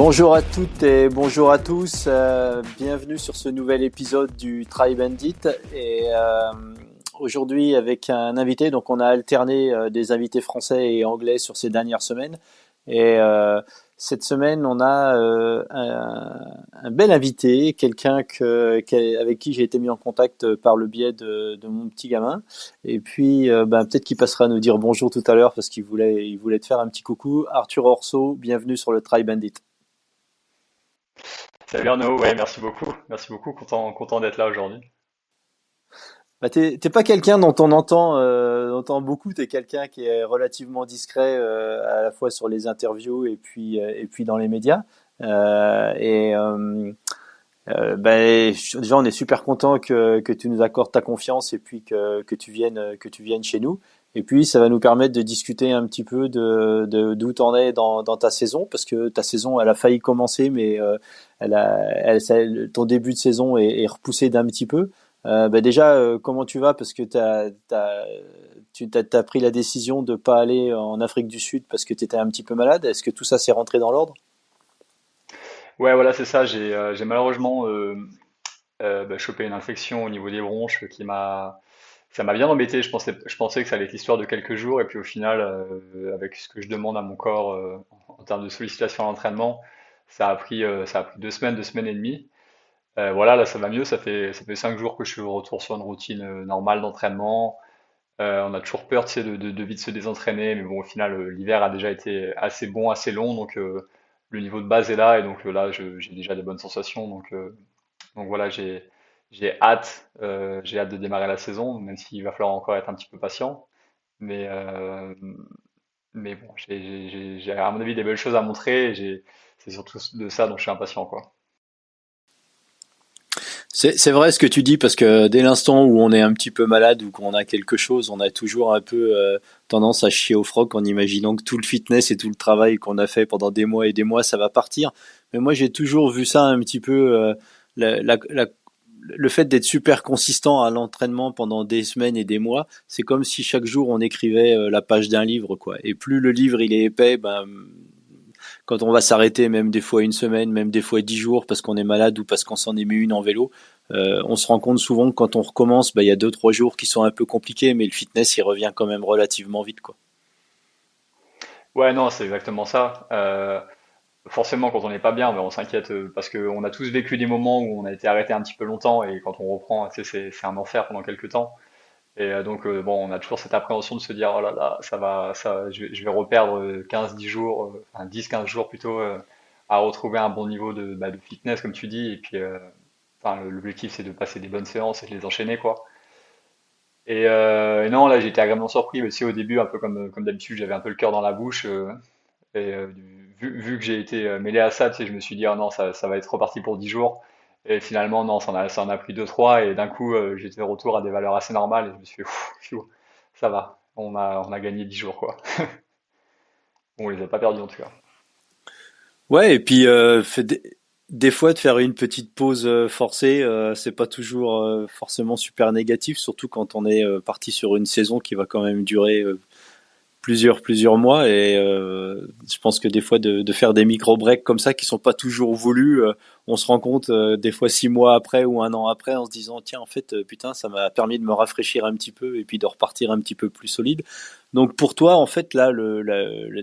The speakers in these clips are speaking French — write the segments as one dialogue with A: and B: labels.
A: Bonjour à toutes et bonjour à tous. Bienvenue sur ce nouvel épisode du Try Bandit. Et aujourd'hui avec un invité, donc on a alterné des invités français et anglais sur ces dernières semaines. Et cette semaine, on a un bel invité, quelqu'un avec qui j'ai été mis en contact par le biais de mon petit gamin. Et puis, peut-être qu'il passera à nous dire bonjour tout à l'heure parce qu'il voulait te faire un petit coucou. Arthur Orso, bienvenue sur le Try Bandit.
B: Salut Arnaud, ouais, merci beaucoup, content d'être là aujourd'hui.
A: Bah, t'es pas quelqu'un dont on entend beaucoup. T'es quelqu'un qui est relativement discret à la fois sur les interviews et puis dans les médias. Euh, et euh, Déjà, on est super content que tu nous accordes ta confiance et puis que tu viennes chez nous. Et puis, ça va nous permettre de discuter un petit peu d'où t'en es dans ta saison, parce que ta saison, elle a failli commencer, mais ton début de saison est repoussé d'un petit peu. Déjà, comment tu vas? Parce que t'as pris la décision de pas aller en Afrique du Sud parce que tu étais un petit peu malade. Est-ce que tout ça s'est rentré dans l'ordre?
B: Ouais, voilà, c'est ça, j'ai malheureusement chopé une infection au niveau des bronches ça m'a bien embêté, je pensais que ça allait être l'histoire de quelques jours, et puis au final, avec ce que je demande à mon corps en termes de sollicitation à l'entraînement, ça a pris 2 semaines, 2 semaines et demie. Voilà, là ça va mieux, ça fait 5 jours que je suis de retour sur une routine normale d'entraînement. On a toujours peur, tu sais, de vite se désentraîner, mais bon, au final, l'hiver a déjà été assez bon, assez long, donc le niveau de base est là, et donc là, j'ai déjà des bonnes sensations, donc voilà, j'ai hâte de démarrer la saison, même s'il va falloir encore être un petit peu patient, mais mais bon, à mon avis des belles choses à montrer, c'est surtout de ça dont je suis impatient, quoi.
A: C'est vrai ce que tu dis parce que dès l'instant où on est un petit peu malade ou qu'on a quelque chose, on a toujours un peu tendance à chier au froc en imaginant que tout le fitness et tout le travail qu'on a fait pendant des mois et des mois, ça va partir. Mais moi, j'ai toujours vu ça un petit peu, la, la, la- le fait d'être super consistant à l'entraînement pendant des semaines et des mois, c'est comme si chaque jour on écrivait la page d'un livre, quoi. Et plus le livre il est épais, quand on va s'arrêter, même des fois une semaine, même des fois 10 jours, parce qu'on est malade ou parce qu'on s'en est mis une en vélo, on se rend compte souvent que quand on recommence, il y a 2, 3 jours qui sont un peu compliqués, mais le fitness, il revient quand même relativement vite, quoi.
B: Ouais, non, c'est exactement ça. Forcément, quand on n'est pas bien, ben, on s'inquiète parce qu'on a tous vécu des moments où on a été arrêté un petit peu longtemps, et quand on reprend, tu sais, c'est un enfer pendant quelques temps. Et donc, bon, on a toujours cette appréhension de se dire, oh là là, je vais reperdre 15-10 jours, enfin 10-15 jours plutôt, à retrouver un bon niveau de fitness, comme tu dis. Et puis, enfin, l'objectif, c'est de passer des bonnes séances et de les enchaîner, quoi. Et non, là, j'ai été agréablement surpris aussi au début, un peu comme d'habitude, j'avais un peu le cœur dans la bouche. Vu que j'ai été mêlé à ça, tu sais, je me suis dit, ah non, ça va être reparti pour 10 jours. Et finalement, non, ça en a pris deux trois, et d'un coup, j'étais de retour à des valeurs assez normales, et je me suis dit, pfiou, ça va, on a gagné 10 jours, quoi. Bon, on les a pas perdus en tout cas.
A: Ouais, et puis des fois de faire une petite pause forcée, c'est pas toujours forcément super négatif, surtout quand on est parti sur une saison qui va quand même durer plusieurs mois et je pense que des fois de faire des micro breaks comme ça qui sont pas toujours voulus, on se rend compte des fois 6 mois après ou un an après en se disant tiens en fait putain ça m'a permis de me rafraîchir un petit peu et puis de repartir un petit peu plus solide. Donc pour toi en fait là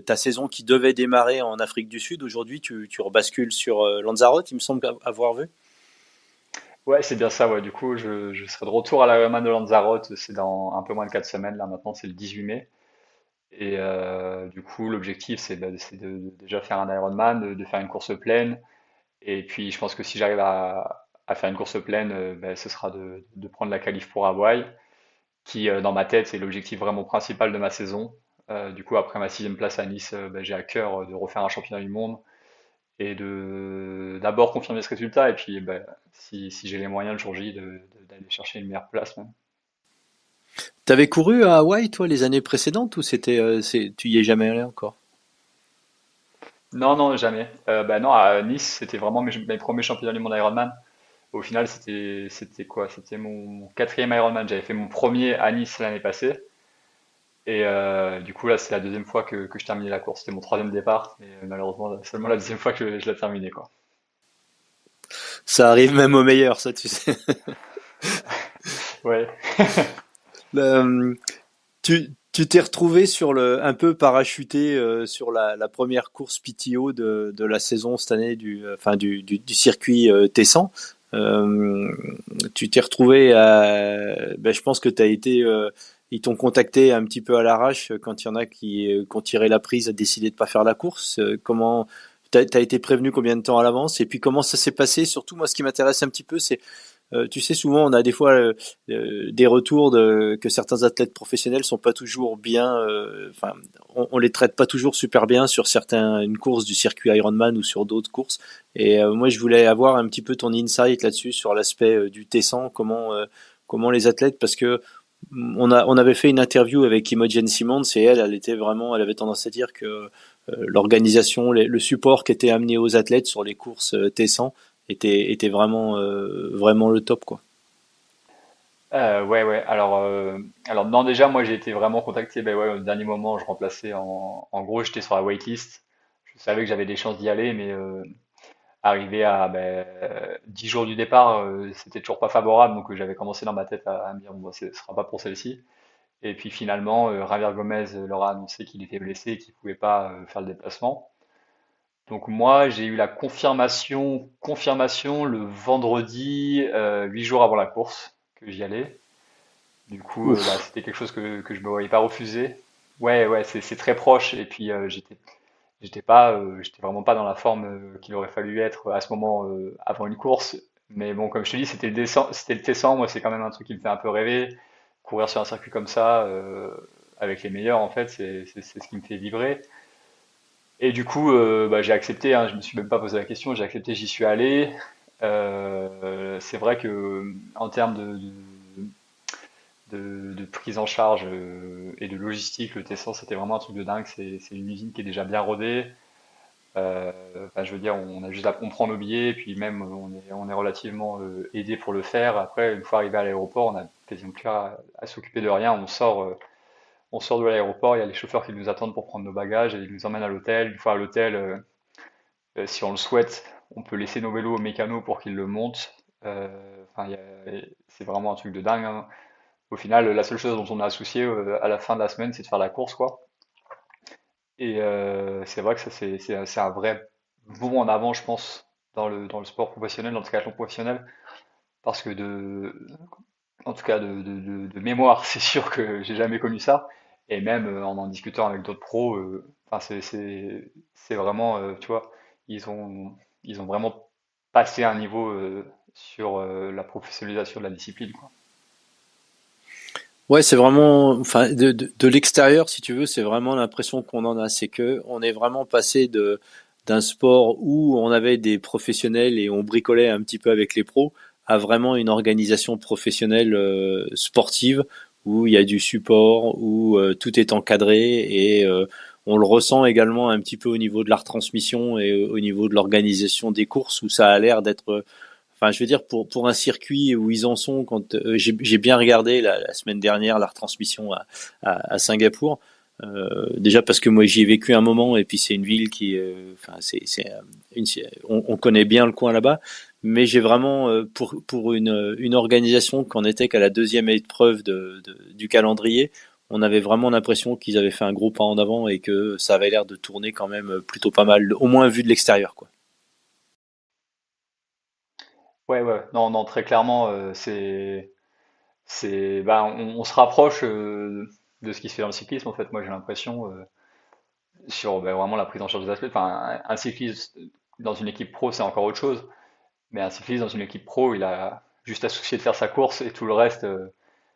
A: ta saison qui devait démarrer en Afrique du Sud aujourd'hui tu rebascules sur Lanzarote il me semble avoir vu.
B: Ouais, c'est bien ça, ouais. Du coup, je serai de retour à l'Ironman de Lanzarote, c'est dans un peu moins de 4 semaines, là maintenant, c'est le 18 mai. Et du coup, l'objectif, c'est de déjà faire un Ironman, de faire une course pleine. Et puis, je pense que si j'arrive à faire une course pleine, ce sera de prendre la qualif pour Hawaï, qui, dans ma tête, c'est l'objectif vraiment principal de ma saison. Du coup, après ma 6e place à Nice, j'ai à cœur de refaire un championnat du monde, et de d'abord confirmer ce résultat, et puis si j'ai les moyens le jour J, d'aller chercher une meilleure place même.
A: T'avais couru à Hawaï toi les années précédentes ou tu y es jamais allé encore?
B: Non, non, jamais. Non, à Nice, c'était vraiment mes premiers championnats du monde Ironman. Au final, c'était quoi? C'était mon 4e Ironman. J'avais fait mon premier à Nice l'année passée. Et du coup, là, c'est la deuxième fois que je terminais la course. C'était mon troisième départ, mais malheureusement, seulement la deuxième fois que je l'ai terminé, quoi.
A: Ça arrive même aux meilleurs, ça, tu sais.
B: Ouais.
A: Le- tu t'es retrouvé sur un peu parachuté sur la première course PTO de la saison cette année du circuit Tessan. Euh, Tu t'es retrouvé je pense que ils t'ont contacté un petit peu à l'arrache quand il y en a qui ont tiré la prise, a décidé de pas faire la course. Comment t'as été prévenu combien de temps à l'avance et puis comment ça s'est passé? Surtout moi, ce qui m'intéresse un petit peu, c'est tu sais, souvent on a des fois des retours que certains athlètes professionnels sont pas toujours bien, on les traite pas toujours super bien sur une course du circuit Ironman ou sur d'autres courses. Et moi, je voulais avoir un petit peu ton insight là-dessus sur l'aspect du Tessan, comment les athlètes, parce que on avait fait une interview avec Imogen Simmons et elle avait tendance à dire que l'organisation, le support qui était amené aux athlètes sur les courses Tessan était vraiment le top, quoi.
B: Ouais, ouais. Alors non, déjà, moi, j'ai été vraiment contacté. Ben ouais, au dernier moment, je remplaçais. En gros, j'étais sur la waitlist. Je savais que j'avais des chances d'y aller, mais arrivé à 10 jours du départ, c'était toujours pas favorable. Donc, j'avais commencé dans ma tête à me dire, bon, bah, ce sera pas pour celle-ci. Et puis finalement, Javier Gomez leur a annoncé qu'il était blessé et qu'il pouvait pas faire le déplacement. Donc moi, j'ai eu la confirmation le vendredi, 8 jours avant la course, que j'y allais. Du coup, bah,
A: Ouf.
B: c'était quelque chose que je me voyais pas refuser. Ouais, ouais, c'est très proche. Et puis j'étais vraiment pas dans la forme qu'il aurait fallu être à ce moment avant une course. Mais bon, comme je te dis, c'était le Tessan. Moi, c'est quand même un truc qui me fait un peu rêver. Courir sur un circuit comme ça, avec les meilleurs, en fait, c'est ce qui me fait vibrer. Et du coup, bah, j'ai accepté, hein, je me suis même pas posé la question, j'ai accepté, j'y suis allé. C'est vrai que en termes de prise en charge et de logistique, le Tessin, c'était vraiment un truc de dingue. C'est une usine qui est déjà bien rodée. Enfin, je veux dire, on a juste on prend nos billets, et puis même on est relativement aidé pour le faire. Après, une fois arrivé à l'aéroport, on a quasiment plus à s'occuper de rien. On sort de l'aéroport, il y a les chauffeurs qui nous attendent pour prendre nos bagages et ils nous emmènent à l'hôtel. Une fois à l'hôtel, si on le souhaite, on peut laisser nos vélos au mécano pour qu'ils le montent. Enfin, c'est vraiment un truc de dingue, hein. Au final, la seule chose dont on a associé à la fin de la semaine, c'est de faire la course, quoi. Et c'est vrai que ça, c'est un vrai bond en avant, je pense, dans le sport professionnel, dans le triathlon professionnel, parce que en tout cas, de mémoire, c'est sûr que j'ai jamais connu ça. Et même en discutant avec d'autres pros, enfin, c'est vraiment, tu vois, ils ont, ils ont vraiment passé un niveau sur la professionnalisation de la discipline, quoi.
A: Ouais, c'est vraiment, enfin, de l'extérieur, si tu veux, c'est vraiment l'impression qu'on en a. C'est que on est vraiment passé d'un sport où on avait des professionnels et on bricolait un petit peu avec les pros à vraiment une organisation professionnelle sportive où il y a du support, où tout est encadré et on le ressent également un petit peu au niveau de la retransmission et au niveau de l'organisation des courses où ça a l'air d'être. Enfin, je veux dire, pour un circuit où ils en sont, quand j'ai bien regardé la semaine dernière la retransmission à Singapour, déjà parce que moi j'y ai vécu un moment et puis c'est une ville qui, enfin, on connaît bien le coin là-bas, mais j'ai vraiment, pour une organisation qu'en était qu'à la deuxième épreuve du calendrier, on avait vraiment l'impression qu'ils avaient fait un gros pas en avant et que ça avait l'air de tourner quand même plutôt pas mal, au moins vu de l'extérieur, quoi.
B: Ouais, ouais, non, non, très clairement, bah, on se rapproche de ce qui se fait dans le cyclisme, en fait. Moi, j'ai l'impression, sur bah, vraiment la prise en charge des athlètes. Enfin, un cycliste dans une équipe pro, c'est encore autre chose. Mais un cycliste dans une équipe pro, il a juste à se soucier de faire sa course et tout le reste,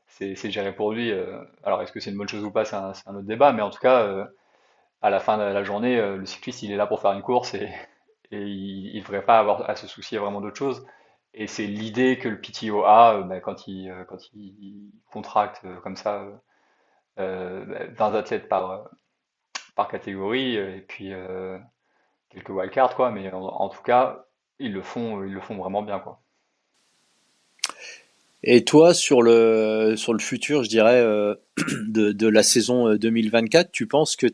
B: c'est géré pour lui. Alors, est-ce que c'est une bonne chose ou pas, c'est un autre débat. Mais en tout cas, à la fin de la journée, le cycliste, il est là pour faire une course et il ne devrait pas avoir à se soucier vraiment d'autre chose. Et c'est l'idée que le PTO a bah, quand il contracte comme ça 20 athlètes par catégorie et puis quelques wildcards quoi, mais en tout cas ils le font vraiment bien quoi.
A: Et toi, sur le futur, je dirais. de la saison 2024, tu penses que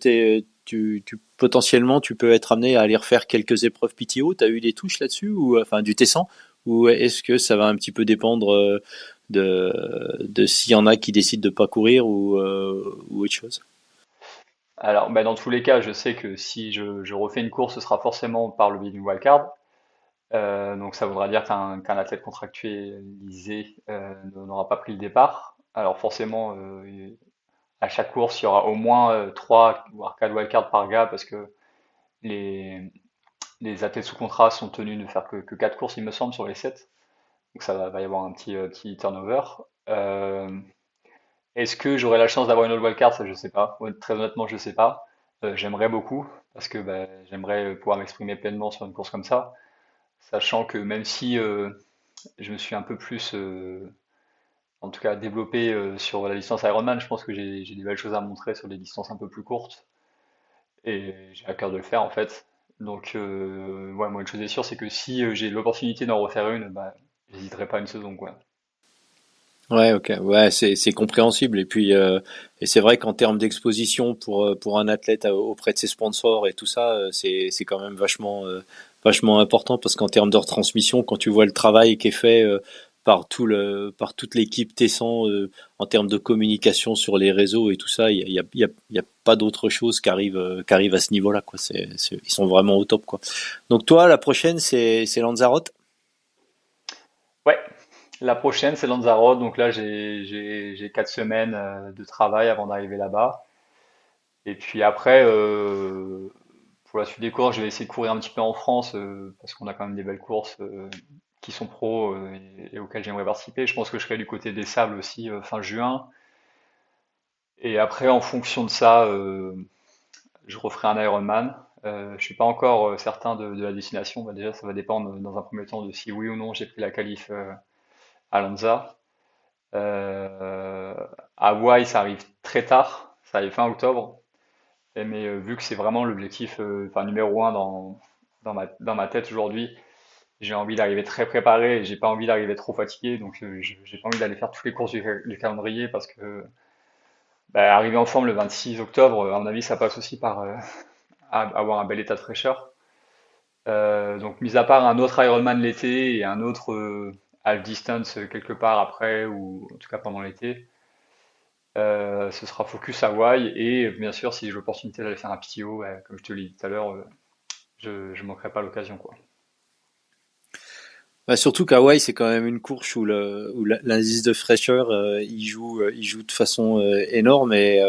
A: potentiellement tu peux être amené à aller refaire quelques épreuves PTO? Tu as eu des touches là-dessus ou enfin du Tessan? Ou est-ce que ça va un petit peu dépendre de s'il y en a qui décident de pas courir ou autre chose?
B: Alors, bah, dans tous les cas, je sais que si je refais une course, ce sera forcément par le biais d'une wildcard. Donc ça voudra dire qu'un athlète contractualisé n'aura pas pris le départ. Alors forcément, à chaque course, il y aura au moins 3 voire 4 wildcards par gars parce que les, les athlètes sous contrat sont tenus de faire que 4 courses, il me semble, sur les 7. Donc va y avoir un petit turnover. Euh, Est-ce que j'aurai la chance d'avoir une autre wildcard? Ça, je sais pas. Très honnêtement, je sais pas. J'aimerais beaucoup parce que bah, j'aimerais pouvoir m'exprimer pleinement sur une course comme ça, sachant que même si je me suis un peu plus, en tout cas, développé sur la distance Ironman, je pense que j'ai des belles choses à montrer sur les distances un peu plus courtes et j'ai à cœur de le faire en fait. Donc, ouais, moi, une chose est sûre, c'est que si j'ai l'opportunité d'en refaire une, bah, j'hésiterai pas une saison, quoi.
A: Ouais, ok, ouais, c'est compréhensible et c'est vrai qu'en termes d'exposition pour un athlète auprès de ses sponsors et tout ça, c'est quand même vachement important parce qu'en termes de retransmission, quand tu vois le travail qui est fait par toute l'équipe Tessan en termes de communication sur les réseaux et tout ça, il y a pas d'autre chose qui arrive à ce niveau-là, quoi. Ils sont vraiment au top, quoi. Donc toi, la prochaine, c'est Lanzarote.
B: Ouais, la prochaine, c'est Lanzarote. Donc là, j'ai 4 semaines de travail avant d'arriver là-bas. Et puis après, pour la suite des courses, je vais essayer de courir un petit peu en France parce qu'on a quand même des belles courses qui sont pro et auxquelles j'aimerais participer. Je pense que je serai du côté des Sables aussi fin juin. Et après, en fonction de ça, je referai un Ironman. Je suis pas encore certain de la destination. Bah, déjà, ça va dépendre dans un premier temps de si oui ou non j'ai pris la qualif à Lanza. Euh, Hawaï, ça arrive très tard, ça arrive fin octobre. Mais vu que c'est vraiment l'objectif enfin, numéro un dans ma tête aujourd'hui, j'ai envie d'arriver très préparé et j'ai pas envie d'arriver trop fatigué. Donc j'ai pas envie d'aller faire toutes les courses du calendrier parce que bah, arriver en forme le 26 octobre, à mon avis, ça passe aussi par avoir un bel état de fraîcheur. Donc mis à part un autre Ironman l'été et un autre half distance quelque part après ou en tout cas pendant l'été, ce sera focus Hawaï et bien sûr si j'ai l'opportunité d'aller faire un PTO, comme je te l'ai dit tout à l'heure, je manquerai pas l'occasion quoi.
A: Bah, surtout qu'Hawaï, c'est quand même une course où l'indice de fraîcheur, il joue de façon énorme et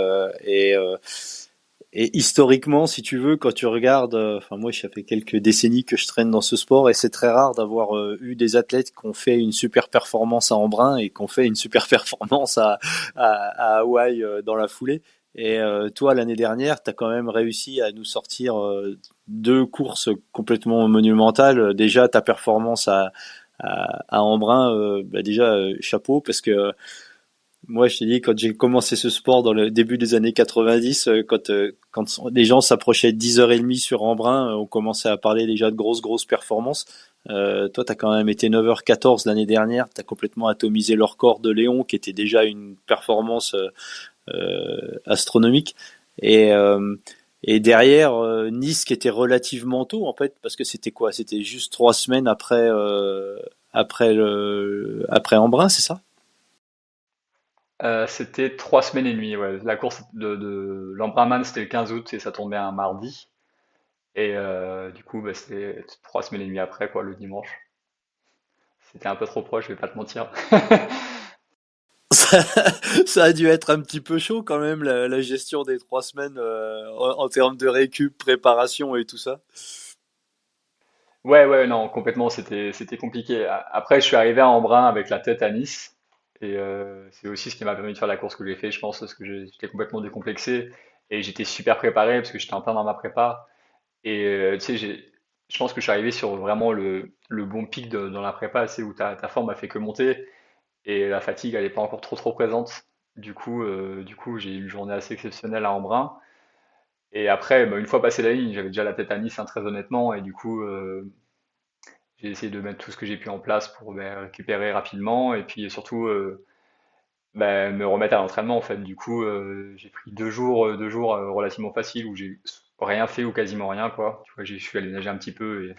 A: historiquement, si tu veux, quand tu regardes, enfin moi, ça fait quelques décennies que je traîne dans ce sport et c'est très rare d'avoir eu des athlètes qui ont fait une super performance à Embrun et qui ont fait une super performance à Hawaï dans la foulée. Et toi, l'année dernière, tu as quand même réussi à nous sortir deux courses complètement monumentales. Déjà, ta performance à Embrun, bah déjà chapeau parce que moi je t'ai dit quand j'ai commencé ce sport dans le début des années 90, quand les gens s'approchaient de 10h30 sur Embrun, on commençait à parler déjà de grosses performances. Toi, tu as quand même été 9h14 l'année dernière, tu as complètement atomisé le record de Léon qui était déjà une performance astronomique. Et, euh, et derrière, Nice qui était relativement tôt en fait, parce que c'était quoi? C'était juste 3 semaines après Embrun, c'est ça?
B: C'était 3 semaines et demie. Ouais. La course de l'Embrunman c'était le 15 août et ça tombait un mardi. Et du coup bah, c'était 3 semaines et demie après quoi, le dimanche. C'était un peu trop proche, je vais pas te mentir.
A: Ça, ça a dû être un petit peu chaud quand même, la gestion des 3 semaines en termes de récup, préparation et tout ça.
B: Ouais, ouais, non, complètement, c'était compliqué. Après, je suis arrivé à Embrun avec la tête à Nice, et c'est aussi ce qui m'a permis de faire la course que j'ai fait, je pense, parce que j'étais complètement décomplexé et j'étais super préparé parce que j'étais en plein dans ma prépa. Et tu sais, je pense que je suis arrivé sur vraiment le bon pic dans la prépa, c'est où ta forme a fait que monter et la fatigue, elle n'est pas encore trop présente. Du coup, j'ai eu une journée assez exceptionnelle à Embrun. Et après, bah, une fois passé la ligne, j'avais déjà la tête à Nice, hein, très honnêtement, et du coup. J'ai essayé de mettre tout ce que j'ai pu en place pour récupérer rapidement et puis surtout me remettre à l'entraînement en fait. Du coup, j'ai pris 2 jours relativement faciles où j'ai rien fait ou quasiment rien quoi. Tu vois, je suis allé nager un petit peu et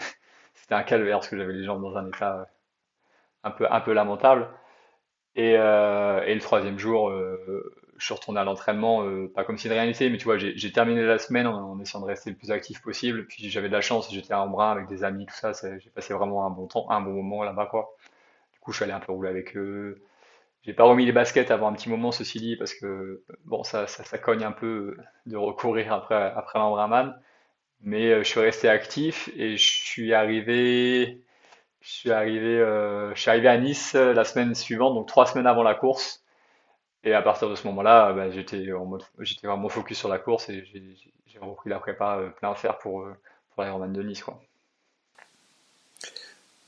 B: c'était un calvaire parce que j'avais les jambes dans un état un peu lamentable. Et le troisième jour, je suis retourné à l'entraînement, pas comme si de rien n'était, mais tu vois, j'ai terminé la semaine en essayant de rester le plus actif possible. Puis j'avais de la chance, j'étais à Embrun avec des amis, tout ça, j'ai passé vraiment un bon temps, un bon moment là-bas, quoi. Du coup, je suis allé un peu rouler avec eux. J'ai pas remis les baskets avant un petit moment, ceci dit, parce que bon, ça cogne un peu de recourir après l'Embrunman. Mais je suis resté actif et je suis arrivé à Nice la semaine suivante, donc 3 semaines avant la course. Et à partir de ce moment-là, bah, j'étais vraiment focus sur la course et j'ai repris la prépa plein fer pour l'Ironman de Nice, quoi.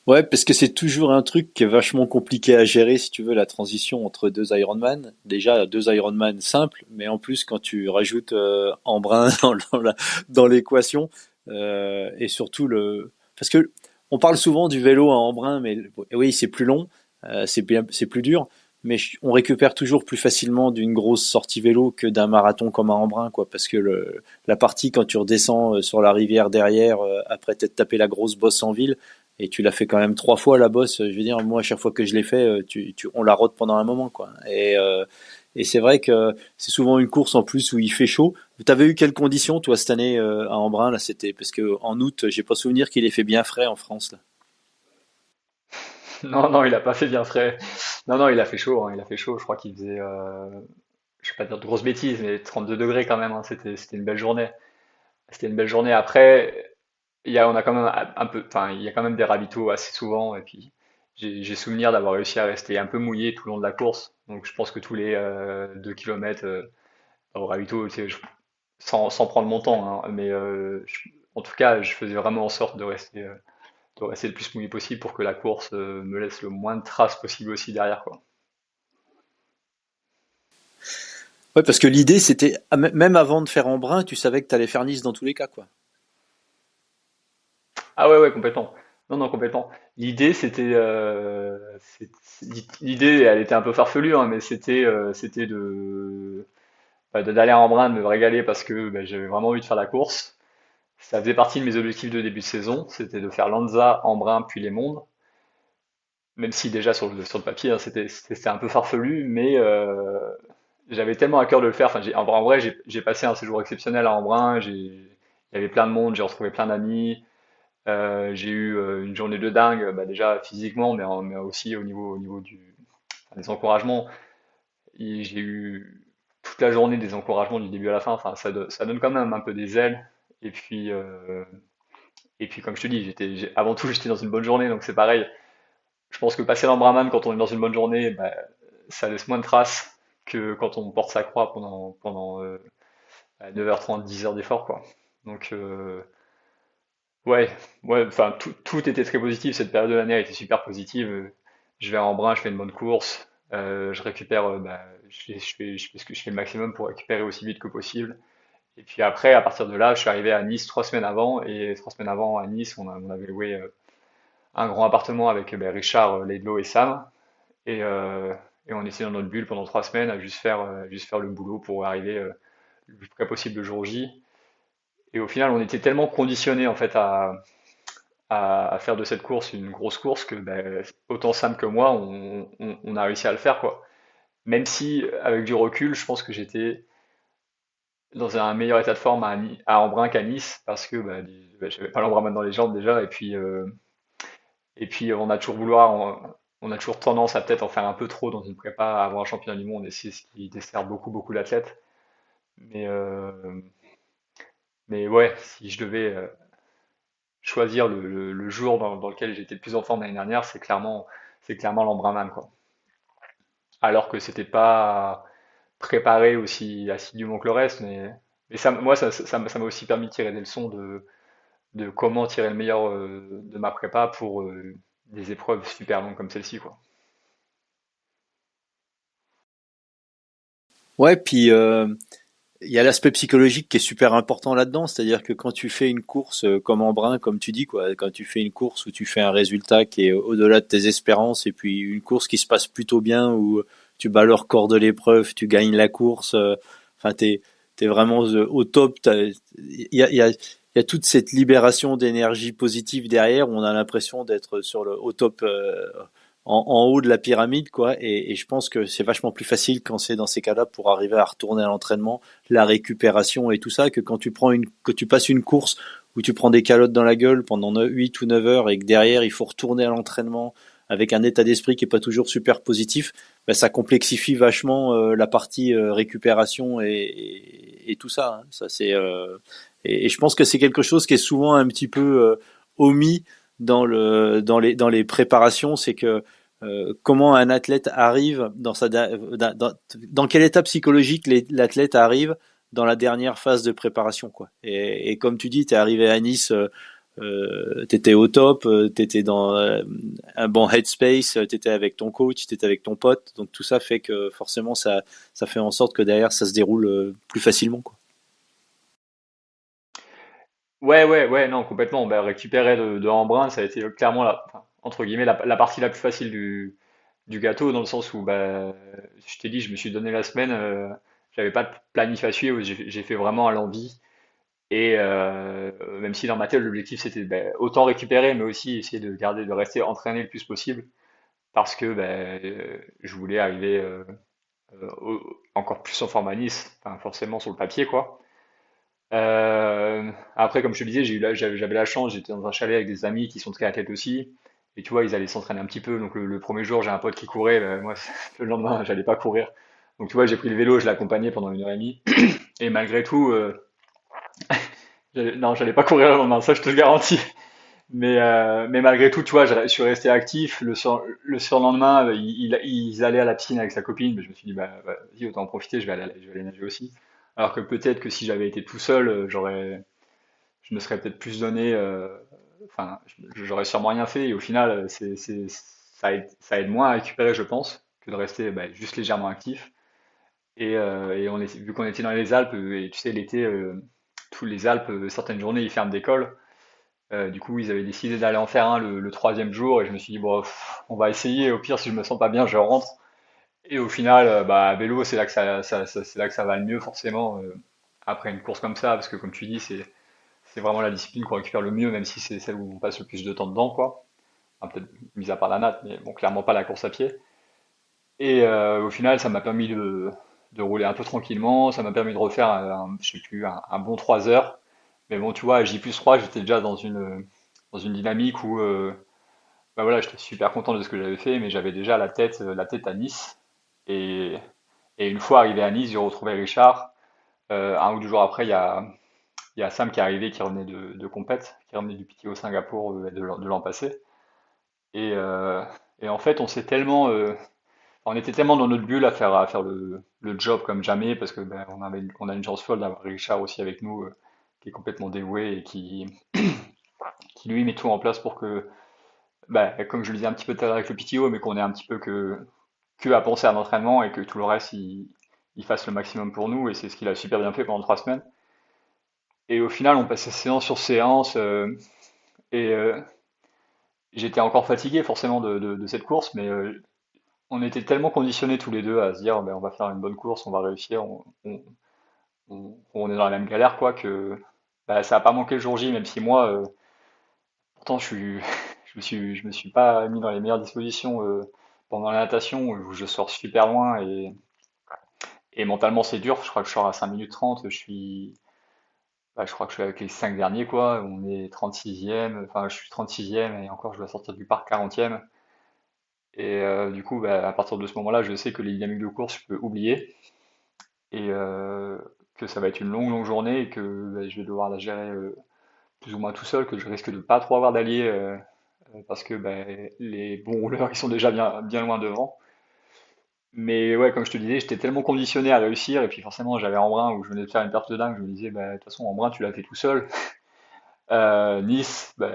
A: Ouais, parce que c'est toujours un truc qui est vachement compliqué à gérer, si tu veux, la transition entre deux Ironman. Déjà, deux Ironman simples, mais en plus, quand tu rajoutes Embrun dans l'équation, et surtout parce que on parle souvent du vélo à Embrun, mais oui, c'est plus long, c'est plus dur, mais on récupère toujours plus facilement d'une grosse sortie vélo que d'un marathon comme à Embrun, quoi, parce que la partie quand tu redescends sur la rivière derrière, après t'être tapé la grosse bosse en ville, et tu l'as fait quand même 3 fois la bosse. Je veux dire, moi, à chaque fois que je l'ai fait, on la rôde pendant un moment, quoi. Et c'est vrai que c'est souvent une course en plus où il fait chaud. T'avais eu quelles conditions, toi, cette année à Embrun, là, c'était parce que en août, j'ai pas souvenir qu'il ait fait bien frais en France, là.
B: Non, non, il a pas fait bien frais. Non, non, il a fait chaud, hein, il a fait chaud. Je crois qu'il faisait, je vais pas dire de grosses bêtises, mais 32 degrés quand même, hein. C'était une belle journée. C'était une belle journée. Après, on a quand même un peu, enfin, il y a quand même des ravitaux assez souvent. Et puis, j'ai souvenir d'avoir réussi à rester un peu mouillé tout le long de la course. Donc, je pense que tous les 2 km au ravito, tu sais, sans prendre mon temps, hein, mais en tout cas, je faisais vraiment en sorte de rester le plus mouillé possible pour que la course me laisse le moins de traces possible aussi derrière, quoi.
A: Ouais, parce que l'idée, c'était, même avant de faire Embrun, tu savais que t'allais faire Nice dans tous les cas, quoi.
B: Ah ouais, ouais, complètement. Non, non, complètement. L'idée, l'idée, elle était un peu farfelue, hein, mais c'était d'aller à Embrun, de me régaler parce que bah, j'avais vraiment envie de faire la course. Ça faisait partie de mes objectifs de début de saison, c'était de faire Lanza, Embrun, puis les Mondes. Même si déjà sur le papier, hein, c'était un peu farfelu, mais j'avais tellement à cœur de le faire. Enfin, en vrai, j'ai passé un séjour exceptionnel à Embrun. Il y avait plein de monde, j'ai retrouvé plein d'amis. J'ai eu une journée de dingue, bah, déjà physiquement, mais aussi au niveau enfin, des encouragements. J'ai eu toute la journée des encouragements du début à la fin. Enfin, ça donne quand même un peu des ailes. Et puis, euh, et puis comme je te dis, avant tout, j'étais dans une bonne journée, donc c'est pareil. Je pense que passer l'Embraman quand on est dans une bonne journée, bah, ça laisse moins de traces que quand on porte sa croix pendant 9h30, 10 heures d'effort, quoi. Donc, ouais, ouais, enfin, tout était très positif. Cette période de l'année a été super positive. Je vais à Embrun, je fais une bonne course. Je récupère, bah, je fais le maximum pour récupérer aussi vite que possible. Et puis après, à partir de là, je suis arrivé à Nice 3 semaines avant. Et 3 semaines avant, à Nice, on avait loué un grand appartement avec Richard, Laidlaw et Sam. Et, euh, et on était dans notre bulle pendant 3 semaines à juste faire le boulot pour arriver le plus près possible le jour J. Et au final, on était tellement conditionnés en fait à faire de cette course une grosse course que ben, autant Sam que moi, on a réussi à le faire quoi. Même si avec du recul, je pense que j'étais dans un meilleur état de forme à Embrun qu'à Nice parce que ben, j'avais pas l'embrun dans les jambes déjà et puis on a toujours tendance à peut-être en faire un peu trop dans une prépa avant un championnat du monde et c'est ce qui dessert beaucoup beaucoup l'athlète. Mais mais ouais, si je devais choisir le jour dans lequel j'étais le plus en forme l'année dernière, c'est clairement l'Embrunman, quoi. Alors que c'était pas préparé aussi assidûment que le reste, mais moi, ça m'a aussi permis de tirer des leçons de comment tirer le meilleur de ma prépa pour des épreuves super longues comme celle-ci, quoi.
A: Ouais, puis il y a l'aspect psychologique qui est super important là-dedans, c'est-à-dire que quand tu fais une course comme Embrun, comme tu dis, quoi, quand tu fais une course où tu fais un résultat qui est au-delà de tes espérances, et puis une course qui se passe plutôt bien, où tu bats le record de l'épreuve, tu gagnes la course, enfin t'es vraiment au top. Il y a toute cette libération d'énergie positive derrière, où on a l'impression d'être au top, en haut de la pyramide, quoi. Et je pense que c'est vachement plus facile quand c'est dans ces cas-là pour arriver à retourner à l'entraînement, la récupération et tout ça, que quand que tu passes une course où tu prends des calottes dans la gueule pendant 8 ou 9 heures et que derrière il faut retourner à l'entraînement avec un état d'esprit qui est pas toujours super positif, ben ça complexifie vachement la partie récupération et tout ça, hein. Ça c'est et je pense que c'est quelque chose qui est souvent un petit peu omis dans les préparations, c'est que comment un athlète arrive dans quel état psychologique l'athlète arrive dans la dernière phase de préparation, quoi. Et comme tu dis, t'es arrivé à Nice, t'étais au top, t'étais dans un bon headspace, t'étais avec ton coach, t'étais avec ton pote, donc tout ça fait que forcément ça fait en sorte que derrière ça se déroule plus facilement, quoi.
B: Ouais, ouais, ouais, non, complètement. Bah, récupérer de Embrun, ça a été clairement enfin, entre guillemets, la partie la plus facile du gâteau, dans le sens où, bah, je t'ai dit, je me suis donné la semaine, j'avais pas de planif à suivre, j'ai fait vraiment à l'envie. Et même si dans ma tête, l'objectif c'était bah, autant récupérer, mais aussi essayer de rester entraîné le plus possible, parce que bah, je voulais arriver encore plus en forme à Nice, enfin, forcément sur le papier, quoi. Après, comme je te disais, j'avais la chance, j'étais dans un chalet avec des amis qui sont très athlètes aussi. Et tu vois, ils allaient s'entraîner un petit peu. Donc le premier jour, j'ai un pote qui courait. Ben, moi, le lendemain, j'allais pas courir. Donc tu vois, j'ai pris le vélo, je l'ai accompagné pendant 1 heure et demie. Et malgré tout, non, j'allais pas courir le lendemain, ça je te le garantis. Mais malgré tout, tu vois, je suis resté actif. Le surlendemain, ils allaient à la piscine avec sa copine. Mais je me suis dit, bah, vas-y, autant en profiter, je vais aller nager aussi. Alors que peut-être que si j'avais été tout seul, je me serais peut-être plus donné, enfin, j'aurais sûrement rien fait. Et au final, ça aide moins à récupérer, je pense, que de rester bah, juste légèrement actif. Et vu qu'on était dans les Alpes, et tu sais, l'été, tous les Alpes, certaines journées, ils ferment d'école. Du coup, ils avaient décidé d'aller en faire un le troisième jour. Et je me suis dit, bon, on va essayer. Au pire, si je me sens pas bien, je rentre. Et au final, bah, à vélo, c'est là que c'est là que ça va le mieux, forcément, après une course comme ça. Parce que, comme tu dis, c'est vraiment la discipline qu'on récupère le mieux, même si c'est celle où on passe le plus de temps dedans, quoi. Enfin, peut-être mis à part la natte, mais bon, clairement pas la course à pied. Et au final, ça m'a permis de rouler un peu tranquillement, ça m'a permis de refaire, je sais plus, un bon 3 heures. Mais bon, tu vois, à J+3, j'étais déjà dans une dynamique où bah voilà, j'étais super content de ce que j'avais fait, mais j'avais déjà la tête à Nice. Et, et une fois arrivé à Nice, j'ai retrouvé Richard. 1 ou 2 jours après, il y a Sam qui est arrivé, qui revenait de compète, qui revenait du PTO Singapour de l'an passé. Et, euh, et en fait, on était tellement dans notre bulle à faire le job comme jamais, parce que ben, on a une chance folle d'avoir Richard aussi avec nous, qui est complètement dévoué et qui lui met tout en place pour que, ben, comme je le disais un petit peu tout à l'heure avec le PTO, mais qu'on ait un petit peu que à penser à l'entraînement et que tout le reste, il fasse le maximum pour nous. Et c'est ce qu'il a super bien fait pendant 3 semaines. Et au final, on passait séance sur séance. Et j'étais encore fatigué forcément de cette course, mais on était tellement conditionnés tous les deux à se dire ben, on va faire une bonne course, on va réussir, on est dans la même galère quoi que bah, ça a pas manqué le jour J, même si moi pourtant je me suis pas mis dans les meilleures dispositions pendant la natation où je sors super loin et mentalement c'est dur, je crois que je sors à 5 minutes 30, je crois que je suis avec les 5 derniers quoi, on est 36e, enfin je suis 36e et encore je dois sortir du parc 40e. Et du coup, bah, à partir de ce moment-là, je sais que les dynamiques de course, je peux oublier et que ça va être une longue, longue journée et que bah, je vais devoir la gérer plus ou moins tout seul, que je risque de pas trop avoir d'alliés parce que bah, les bons rouleurs, ils sont déjà bien, bien loin devant. Mais ouais, comme je te disais, j'étais tellement conditionné à réussir et puis forcément, j'avais Embrun où je venais de faire une perte de dingue. Je me disais, bah, de toute façon, Embrun, tu l'as fait tout seul. Nice, bah,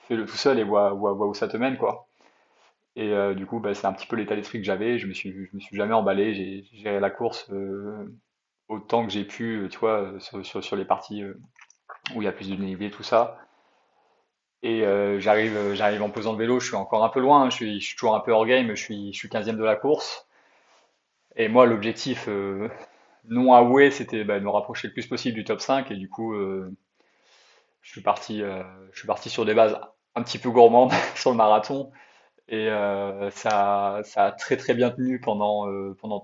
B: fais-le tout seul et vois où ça te mène, quoi. Et du coup, bah, c'est un petit peu l'état d'esprit que j'avais. Je me suis jamais emballé. J'ai géré la course autant que j'ai pu, tu vois, sur les parties où il y a plus de dénivelé, tout ça. Et j'arrive en posant le vélo, je suis encore un peu loin, hein, je suis toujours un peu hors game, je suis 15e de la course. Et moi, l'objectif non avoué, c'était bah, de me rapprocher le plus possible du top 5. Et du coup, je suis parti, euh, je suis parti sur des bases un petit peu gourmandes sur le marathon. Et ça a très très bien tenu pendant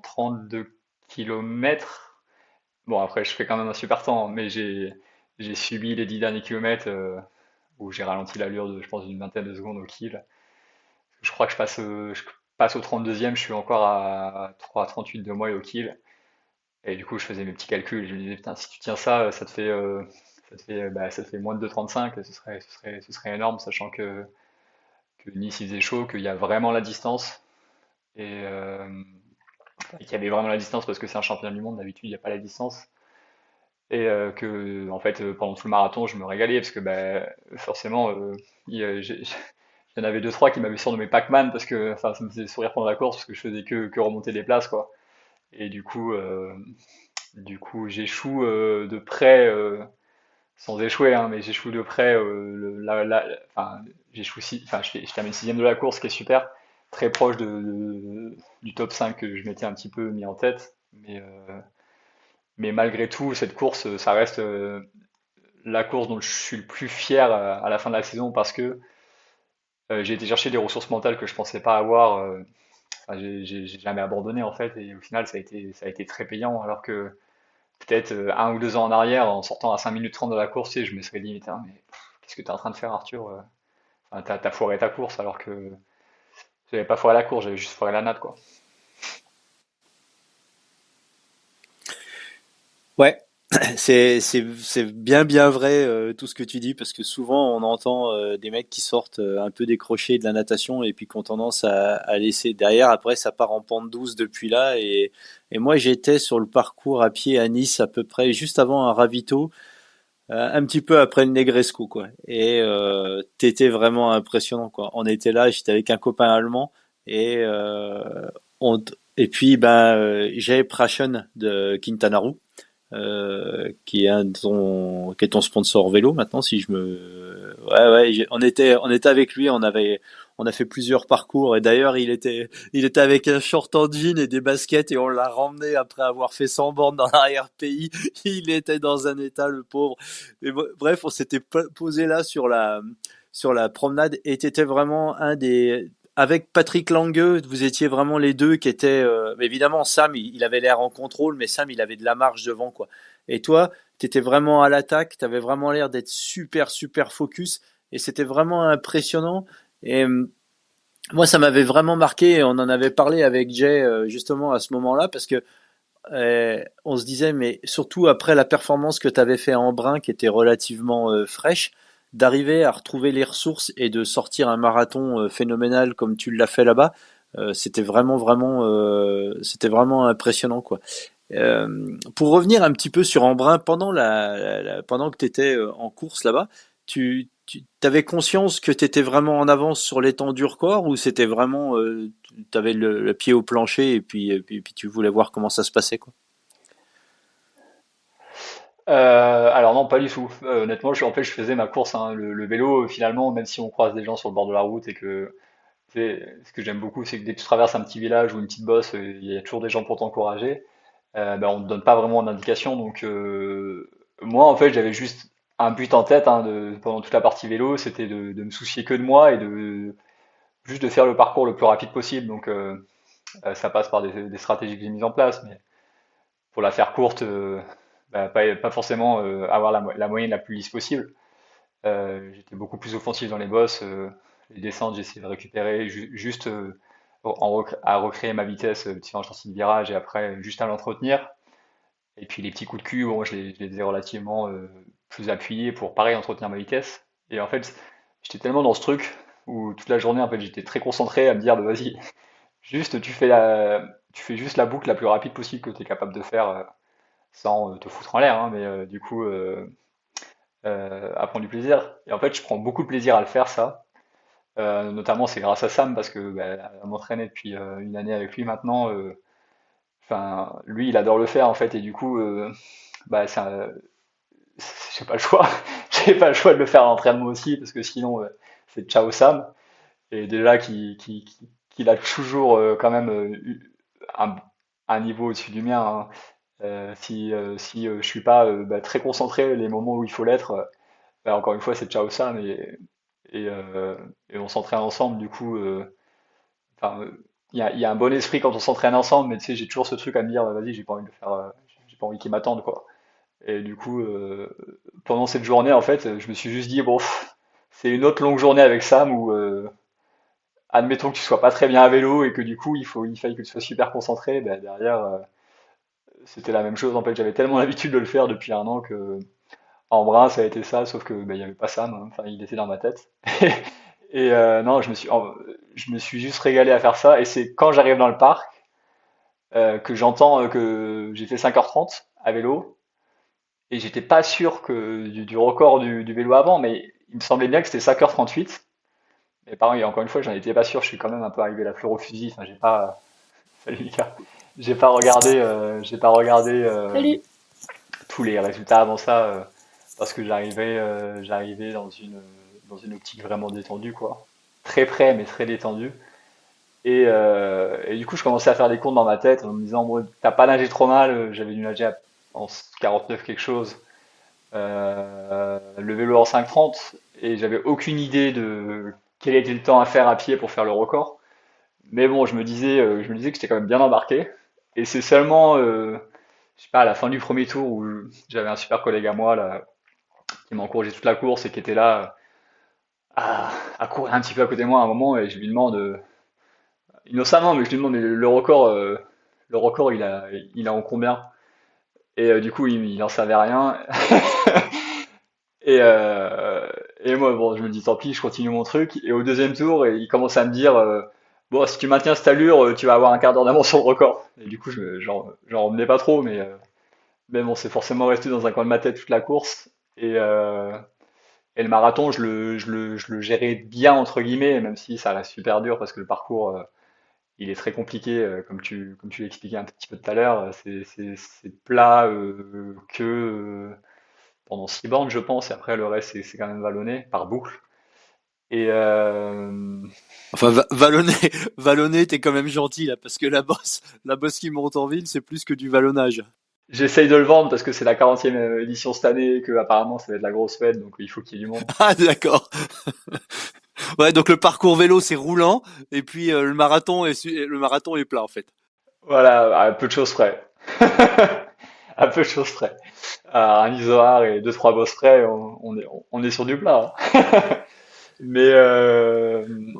B: 32 kilomètres. Bon, après, je fais quand même un super temps, mais j'ai subi les 10 derniers kilomètres où j'ai ralenti l'allure de, je pense, d'une vingtaine de secondes au kill. Je crois que je passe au 32e, je suis encore à 3,38 de moi et au kill. Et du coup, je faisais mes petits calculs et je me disais, putain, si tu tiens ça, ça te fait moins de 2,35, ce serait énorme, sachant que Nice il faisait chaud, qu'il y a vraiment la distance. Et qu'il y avait vraiment la distance parce que c'est un championnat du monde, d'habitude il n'y a pas la distance. Et que en fait pendant tout le marathon je me régalais parce que bah, forcément il y en avait deux trois qui m'avaient surnommé Pac-Man parce que enfin ça me faisait sourire pendant la course parce que je faisais que remonter des places quoi. Et du coup j'échoue de près sans échouer hein, mais j'échoue de près enfin j'échoue enfin je termine sixième de la course ce qui est super très proche du top 5 que je m'étais un petit peu mis en tête mais malgré tout cette course ça reste la course dont je suis le plus fier à la fin de la saison parce que j'ai été chercher des ressources mentales que je pensais pas avoir. Enfin, j'ai jamais abandonné en fait et au final ça a été très payant alors que peut-être 1 ou 2 ans en arrière en sortant à 5 minutes 30 de la course tu sais, je me serais dit mais, mais qu'est-ce que tu es en train de faire Arthur. Enfin, t'as foiré ta course alors que j'avais pas foiré la course, j'avais juste foiré la natte quoi.
A: Ouais, c'est bien bien vrai tout ce que tu dis parce que souvent on entend des mecs qui sortent un peu décrochés de la natation et puis qui ont tendance à laisser derrière. Après, ça part en pente douce depuis là et moi j'étais sur le parcours à pied à Nice à peu près juste avant un ravito, un petit peu après le Negresco quoi. Et t'étais vraiment impressionnant quoi. On était là, j'étais avec un copain allemand et et puis ben j'ai Prachen de Quintana Roo qui est ton sponsor vélo maintenant si je me ouais ouais on était avec lui on a fait plusieurs parcours et d'ailleurs il était avec un short en jean et des baskets et on l'a ramené après avoir fait 100 bornes dans l'arrière-pays. Il était dans un état le pauvre et bref on s'était posé là sur la promenade et t'étais vraiment un des avec Patrick Lange, vous étiez vraiment les deux qui étaient. Évidemment, Sam, il avait l'air en contrôle, mais Sam, il avait de la marge devant, quoi. Et toi, t'étais vraiment à l'attaque, t'avais vraiment l'air d'être super, super focus, et c'était vraiment impressionnant. Et moi, ça m'avait vraiment marqué. Et on en avait parlé avec Jay justement à ce moment-là, parce que on se disait, mais surtout après la performance que t'avais fait en Brun, qui était relativement fraîche, d'arriver à retrouver les ressources et de sortir un marathon phénoménal comme tu l'as fait là-bas, c'était vraiment impressionnant quoi. Pour revenir un petit peu sur Embrun, pendant que tu étais en course là-bas, tu avais conscience que tu étais vraiment en avance sur l'étendue du record ou c'était vraiment tu avais le pied au plancher et puis tu voulais voir comment ça se passait quoi.
B: Alors non, pas du tout. Honnêtement, en fait, je faisais ma course, hein. Le vélo, finalement, même si on croise des gens sur le bord de la route et que ce que j'aime beaucoup, c'est que dès que tu traverses un petit village ou une petite bosse, il y a toujours des gens pour t'encourager. Ben, on ne te donne pas vraiment d'indication. Donc, moi, en fait, j'avais juste un but en tête hein, pendant toute la partie vélo, c'était de me soucier que de moi et juste de faire le parcours le plus rapide possible. Donc, ça passe par des stratégies que j'ai mises en place. Mais pour la faire courte, bah, pas forcément avoir la moyenne la plus lisse possible. J'étais beaucoup plus offensif dans les bosses. Les descentes, j'essayais de récupérer juste à recréer ma vitesse quand je sortais de virage et après juste à l'entretenir. Et puis les petits coups de cul, bon, je les faisais relativement plus appuyés pour pareil entretenir ma vitesse. Et en fait, j'étais tellement dans ce truc où toute la journée, en fait, j'étais très concentré à me dire, bah, vas-y, juste tu fais juste la boucle la plus rapide possible que tu es capable de faire sans te foutre en l'air, hein, mais du coup, à prendre du plaisir. Et en fait, je prends beaucoup de plaisir à le faire, ça. Notamment, c'est grâce à Sam, parce que bah, à m'entraîner depuis une année avec lui maintenant, enfin, lui, il adore le faire en fait, et du coup, bah, j'ai pas le choix. J'ai pas le choix de le faire à l'entraînement aussi, parce que sinon, c'est ciao Sam. Et déjà qu'il a toujours quand même un, un niveau au-dessus du mien, hein. Si je suis pas bah, très concentré les moments où il faut l'être, bah, encore une fois, c'est ciao Sam et, euh, et on s'entraîne ensemble. Du coup, enfin, il y a un bon esprit quand on s'entraîne ensemble, mais tu sais, j'ai toujours ce truc à me dire, vas-y, j'ai pas envie de le faire, j'ai pas envie qu'ils m'attendent, quoi. Et du coup, pendant cette journée, en fait, je me suis juste dit, bon, c'est une autre longue journée avec Sam où, admettons que tu sois pas très bien à vélo et que du coup, il faille que tu sois super concentré, ben, derrière, c'était la même chose. En fait, j'avais tellement l'habitude de le faire depuis un an que, en bras, ça a été ça, sauf que ben, il y avait pas Sam, hein. Enfin, il était dans ma tête. Et non, je me suis juste régalé à faire ça. Et c'est quand j'arrive dans le parc que j'entends que j'ai fait 5h30 à vélo. Et j'étais pas sûr du record du vélo avant, mais il me semblait bien que c'était 5h38. Mais pareil, encore une fois, j'en étais pas sûr. Je suis quand même un peu arrivé la fleur au fusil. Enfin, j'ai pas. Salut Lucas. J'ai pas regardé
C: Salut.
B: tous les résultats avant ça parce que j'arrivais dans une optique vraiment détendue quoi, très près mais très détendue. Et du coup, je commençais à faire des comptes dans ma tête en me disant bon, t'as pas nagé trop mal. J'avais dû nager en 49 quelque chose, le vélo en 5,30 et j'avais aucune idée de quel était le temps à faire à pied pour faire le record. Mais bon, je me disais que j'étais quand même bien embarqué. Et c'est seulement, je sais pas, à la fin du premier tour où j'avais un super collègue à moi là, qui m'a encouragé toute la course et qui était là à courir un petit peu à côté de moi à un moment et je lui demande, innocemment, mais je lui demande mais le record il a en combien? Et du coup il en savait rien. Et, euh, et moi, bon, je me dis tant pis, je continue mon truc. Et au deuxième tour, il commence à me dire bon, si tu maintiens cette allure, tu vas avoir un quart d'heure d'avance sur le record. Et du coup, j'en revenais pas trop, mais bon, c'est forcément resté dans un coin de ma tête toute la course. Et le marathon, je le gérais bien, entre guillemets, même si ça reste super dur parce que le parcours, il est très compliqué, comme tu l'expliquais un petit peu tout à l'heure. C'est plat pendant 6 bornes, je pense, et après le reste, c'est quand même vallonné par boucle. Et
A: Enfin, vallonner, vallonner, t'es quand même gentil là, parce que la bosse qui monte en ville, c'est plus que du vallonnage.
B: j'essaye de le vendre parce que c'est la 40e édition cette année, et que apparemment ça va être la grosse fête, donc il faut qu'il y ait du monde.
A: Ah, d'accord. Ouais, donc le parcours vélo, c'est roulant, et puis le marathon est plat en fait.
B: Voilà, à peu de choses près. À peu de choses près. À un isoar et deux trois bosses près, on est sur du plat, hein. Mais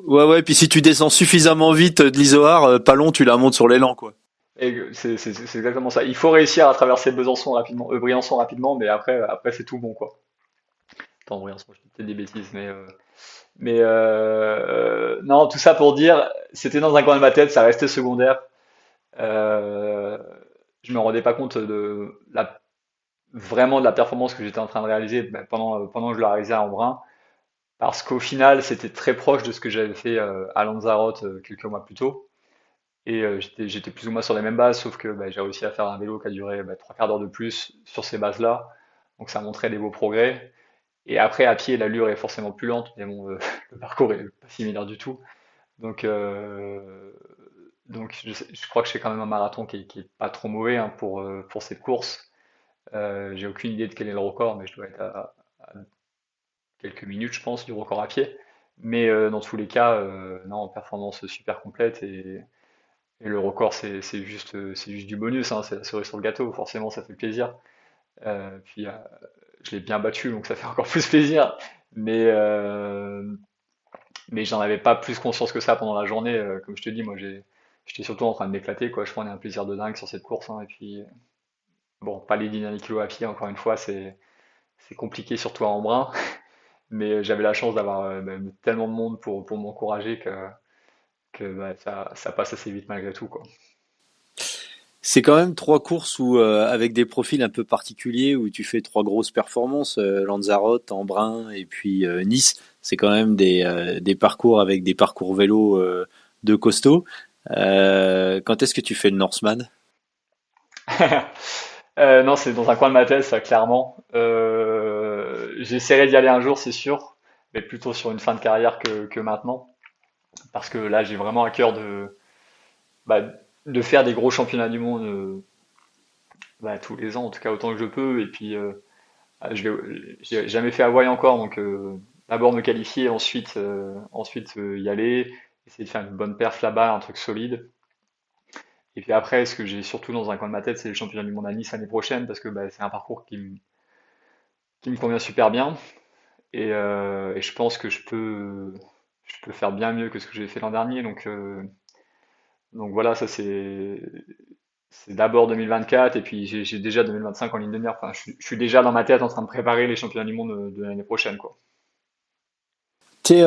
A: Ouais, ouais. Puis si tu descends suffisamment vite de l'Isoard, pas long, tu la montes sur l'élan, quoi.
B: c'est exactement ça. Il faut réussir à traverser Briançon rapidement, mais après c'est tout bon quoi. Attends, Briançon, je dis peut-être des bêtises, non, tout ça pour dire, c'était dans un coin de ma tête, ça restait secondaire. Euh, je me rendais pas compte vraiment de la performance que j'étais en train de réaliser ben, pendant que je la réalisais à Embrun, parce qu'au final, c'était très proche de ce que j'avais fait à Lanzarote quelques mois plus tôt. Et j'étais plus ou moins sur les mêmes bases, sauf que ben, j'ai réussi à faire un vélo qui a duré ben, trois quarts d'heure de plus sur ces bases-là. Donc ça montrait des beaux progrès. Et après, à pied, l'allure est forcément plus lente, mais bon, le parcours est pas similaire du tout. Donc, je crois que je fais quand même un marathon qui est pas trop mauvais hein, pour cette course. J'ai aucune idée de quel est le record, mais je dois être à quelques minutes, je pense, du record à pied. Mais dans tous les cas, non, performance super complète et le record, c'est juste du bonus, hein, c'est la cerise sur le gâteau. Forcément, ça fait plaisir. Puis, je l'ai bien battu, donc ça fait encore plus plaisir. Mais, euh, mais j'en avais pas plus conscience que ça pendant la journée. Comme je te dis, j'étais surtout en train de m'éclater, quoi. Je prenais un plaisir de dingue sur cette course, hein. Et puis, bon, pas les 10 derniers kilos à pied, encore une fois, c'est compliqué, surtout à Embrun. Mais j'avais la chance d'avoir tellement de monde pour m'encourager que bah, ça passe assez vite malgré tout, quoi.
A: C'est quand même trois courses où, avec des profils un peu particuliers, où tu fais trois grosses performances, Lanzarote, Embrun et puis Nice. C'est quand même des parcours avec des parcours vélo de costaud. Quand est-ce que tu fais le Norseman?
B: Non, c'est dans un coin de ma tête, ça, clairement. J'essaierai d'y aller un jour, c'est sûr, mais plutôt sur une fin de carrière que maintenant, parce que là, j'ai vraiment à cœur bah, de faire des gros championnats du monde bah, tous les ans, en tout cas autant que je peux. Et puis, j'ai jamais fait Hawaï encore, donc d'abord me qualifier, ensuite y aller, essayer de faire une bonne perf là-bas, un truc solide. Et puis après, ce que j'ai surtout dans un coin de ma tête, c'est le championnat du monde à Nice l'année prochaine, parce que bah, c'est un parcours qui me convient super bien. Et je pense que je peux faire bien mieux que ce que j'ai fait l'an dernier. Donc voilà, ça c'est d'abord 2024 et puis j'ai déjà 2025 en ligne de mire. Enfin, je suis déjà dans ma tête en train de préparer les championnats du monde de l'année prochaine, quoi.
A: Tu sais,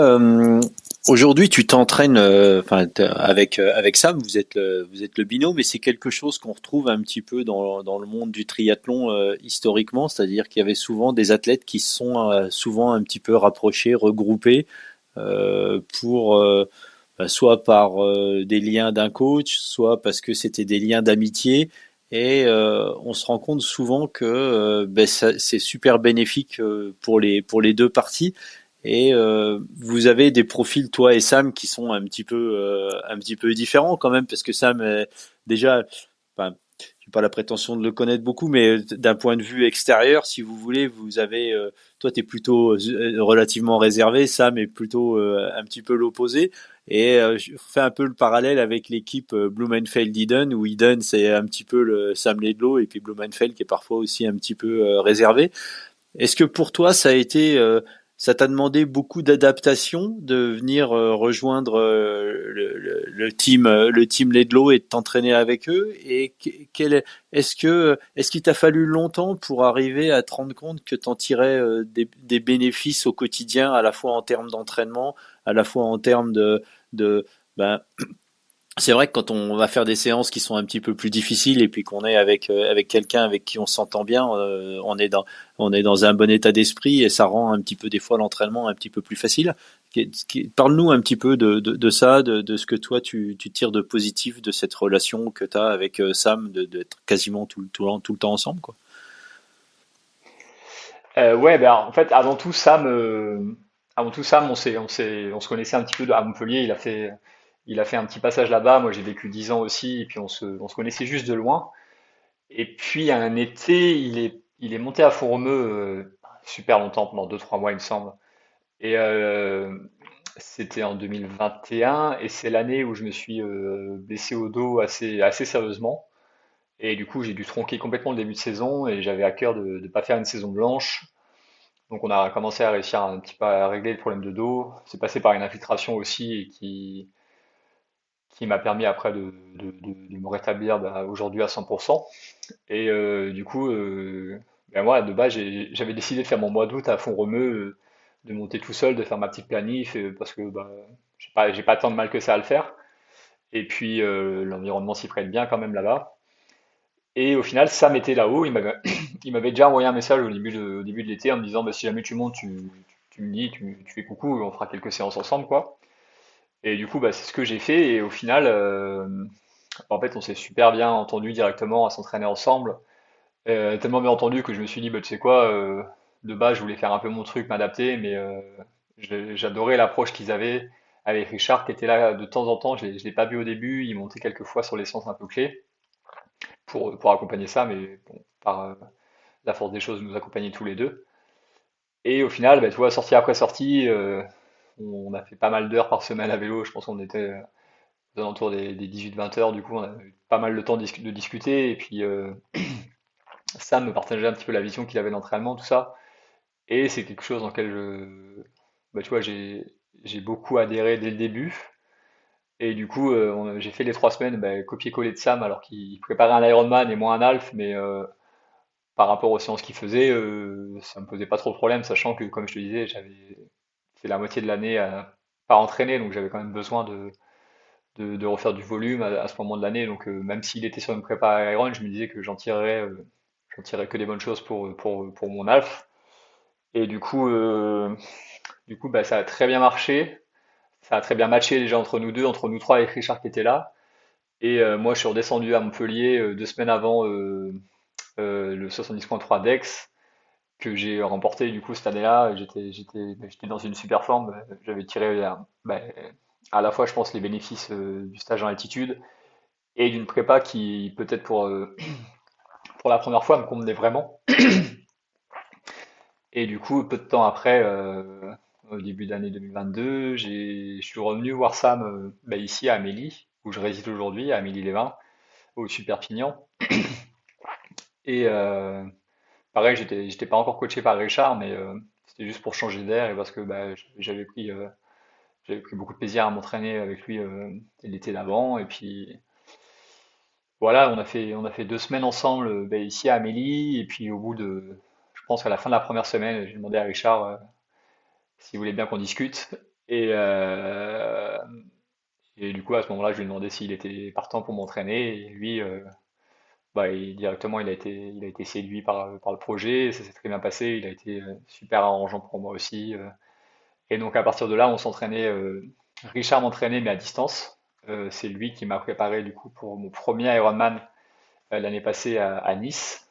A: aujourd'hui, tu t'entraînes, enfin, avec Sam, vous êtes le binôme, mais c'est quelque chose qu'on retrouve un petit peu dans le monde du triathlon historiquement, c'est-à-dire qu'il y avait souvent des athlètes qui se sont souvent un petit peu rapprochés, regroupés pour soit par des liens d'un coach, soit parce que c'était des liens d'amitié. Et on se rend compte souvent que c'est super bénéfique pour les deux parties. Et vous avez des profils, toi et Sam, qui sont un petit peu différents quand même, parce que Sam, déjà, enfin, j'ai pas la prétention de le connaître beaucoup, mais d'un point de vue extérieur, si vous voulez, vous avez, toi, t'es plutôt relativement réservé, Sam est plutôt un petit peu l'opposé. Et je fais un peu le parallèle avec l'équipe Blumenfeld-Eden, où Eden c'est un petit peu le Sam Laidlaw, et puis Blumenfeld qui est parfois aussi un petit peu réservé. Est-ce que pour toi, ça t'a demandé beaucoup d'adaptation de venir rejoindre le team Ledlow et de t'entraîner avec eux? Et est-ce qu'il t'a fallu longtemps pour arriver à te rendre compte que t'en tirais des bénéfices au quotidien, à la fois en termes d'entraînement, à la fois en termes de ben, c'est vrai que quand on va faire des séances qui sont un petit peu plus difficiles et puis qu'on est avec quelqu'un avec qui on s'entend bien, on est dans un bon état d'esprit et ça rend un petit peu des fois l'entraînement un petit peu plus facile. Parle-nous un petit peu de ça, de ce que toi tu tires de positif de cette relation que tu as avec Sam, d'être quasiment tout le temps ensemble, quoi.
B: Ouais, ben en fait, avant tout Sam, on se connaissait un petit peu à Montpellier. Il a fait un petit passage là-bas. Moi, j'ai vécu 10 ans aussi, et puis on se connaissait juste de loin. Et puis un été, il est monté à Fourmeux super longtemps, pendant 2 3 mois, il me semble. Et c'était en 2021, et c'est l'année où je me suis blessé au dos assez sérieusement. Et du coup, j'ai dû tronquer complètement le début de saison, et j'avais à cœur de ne pas faire une saison blanche. Donc on a commencé à réussir un petit peu à régler le problème de dos. C'est passé par une infiltration aussi et qui m'a permis après de me rétablir bah, aujourd'hui à 100%. Et du coup, ben moi de base j'avais décidé de faire mon mois d'août à Font-Romeu, de monter tout seul, de faire ma petite planif, parce que bah, j'ai pas tant de mal que ça à le faire. Et puis l'environnement s'y prête bien quand même là-bas. Et au final, Sam était là-haut. Il m'avait déjà envoyé un message au début de l'été en me disant bah, si jamais tu montes, tu me dis, tu fais coucou, on fera quelques séances ensemble, quoi. Et du coup, bah, c'est ce que j'ai fait. Et au final, en fait, on s'est super bien entendu directement à s'entraîner ensemble. Tellement bien entendu que je me suis dit, bah, tu sais quoi, de base, je voulais faire un peu mon truc, m'adapter, mais j'adorais l'approche qu'ils avaient avec Richard qui était là de temps en temps. Je l'ai pas vu au début. Il montait quelques fois sur les séances un peu clés pour accompagner ça, mais bon, par la force des choses, nous accompagner tous les deux. Et au final, bah, tu vois, sortie après sortie, on a fait pas mal d'heures par semaine à vélo. Je pense qu'on était aux alentours des 18-20 heures. Du coup, on a eu pas mal de temps de discuter. Et puis, Sam me partageait un petit peu la vision qu'il avait de l'entraînement, tout ça. Et c'est quelque chose dans lequel bah, tu vois, j'ai beaucoup adhéré dès le début. Et du coup, j'ai fait les 3 semaines bah, copier-coller de Sam alors qu'il préparait un Ironman et moi un Half, mais par rapport aux séances qu'il faisait, ça me posait pas trop de problème, sachant que, comme je te disais, j'avais fait la moitié de l'année à pas entraîner, donc j'avais quand même besoin de refaire du volume à ce moment de l'année. Donc même s'il était sur une prépa Iron, je me disais que j'en tirerais que des bonnes choses pour mon Alf. Et du coup bah, ça a très bien marché, ça a très bien matché déjà entre nous deux, entre nous trois et Richard qui était là. Et moi, je suis redescendu à Montpellier 2 semaines avant le 70.3 d'Aix que j'ai remporté du coup cette année-là. J'étais dans une super forme. J'avais tiré à la fois, je pense, les bénéfices du stage en altitude et d'une prépa qui, peut-être pour la première fois, me convenait vraiment. Et du coup, peu de temps après, au début d'année 2022, je suis revenu voir Sam ici à Amélie, où je réside aujourd'hui, à Amélie-les-Bains, au-dessus de Perpignan. Et pareil, j'étais pas encore coaché par Richard, mais c'était juste pour changer d'air et parce que j'avais pris beaucoup de plaisir à m'entraîner avec lui l'été d'avant. Et puis voilà, on a fait 2 semaines ensemble ici à Amélie. Et puis je pense qu'à la fin de la première semaine, j'ai demandé à Richard s'il voulait bien qu'on discute. Et, euh, et du coup, à ce moment-là, je lui ai demandé s'il était partant pour m'entraîner. Et lui, directement, il a été séduit par le projet. Ça s'est très bien passé. Il a été super arrangeant pour moi aussi. Et donc, à partir de là, on s'entraînait. Richard m'entraînait, mais à distance. C'est lui qui m'a préparé du coup pour mon premier Ironman l'année passée à Nice.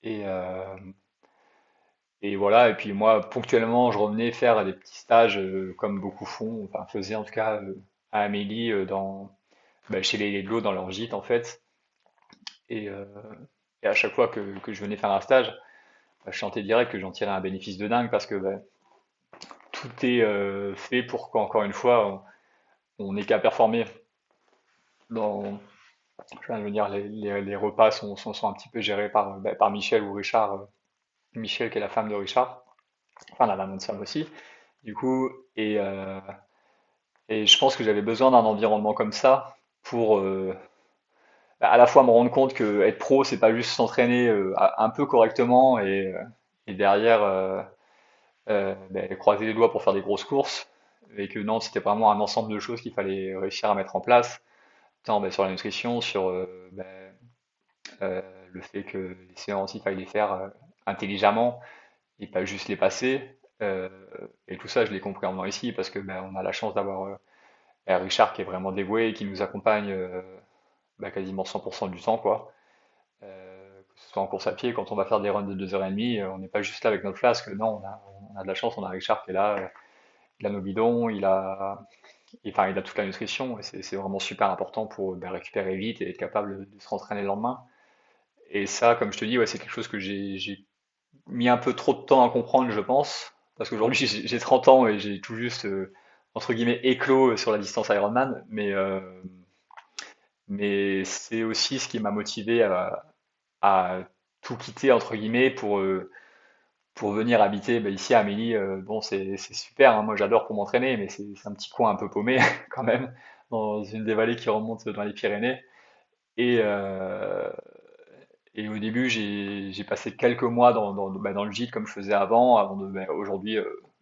B: Et, euh, et voilà, et puis moi, ponctuellement, je revenais faire des petits stages comme beaucoup font, enfin faisaient en tout cas à Amélie chez les Leglo dans leur gîte en fait. Et, euh, et à chaque fois que je venais faire un stage, je sentais direct que j'en tirais un bénéfice de dingue parce que tout est fait pour qu'encore une fois, on n'ait qu'à performer. Dans, je veux dire, les repas sont un petit peu gérés par Michel ou Richard. Michel qui est la femme de Richard, enfin la maman de Sam aussi. Du coup, et je pense que j'avais besoin d'un environnement comme ça pour à la fois me rendre compte que être pro, c'est pas juste s'entraîner un peu correctement et derrière croiser les doigts pour faire des grosses courses, et que non, c'était vraiment un ensemble de choses qu'il fallait réussir à mettre en place, tant sur la nutrition, sur euh, le fait que les séances, il fallait les faire intelligemment et pas juste les passer. Euh, et tout ça, je l'ai compris en venant ici parce que on a la chance d'avoir Richard qui est vraiment dévoué et qui nous accompagne quasiment 100% du temps, quoi. Que ce soit en course à pied, quand on va faire des runs de 2h30, on n'est pas juste là avec notre flasque. Non, on a de la chance, on a Richard qui est là, il a nos bidons, il a toute la nutrition, et c'est vraiment super important pour récupérer vite et être capable de se rentraîner le lendemain. Et ça, comme je te dis, ouais, c'est quelque chose que j'ai mis un peu trop de temps à comprendre, je pense, parce qu'aujourd'hui j'ai 30 ans et j'ai tout juste, entre guillemets, éclos sur la distance Ironman, mais c'est aussi ce qui m'a motivé à tout quitter, entre guillemets, pour venir habiter ici à Amélie. Bon, c'est super, hein, moi j'adore pour m'entraîner, mais c'est un petit coin un peu paumé quand même, dans une des vallées qui remonte dans les Pyrénées. Et, euh, et au début, j'ai passé quelques mois dans le gîte comme je faisais avant de aujourd'hui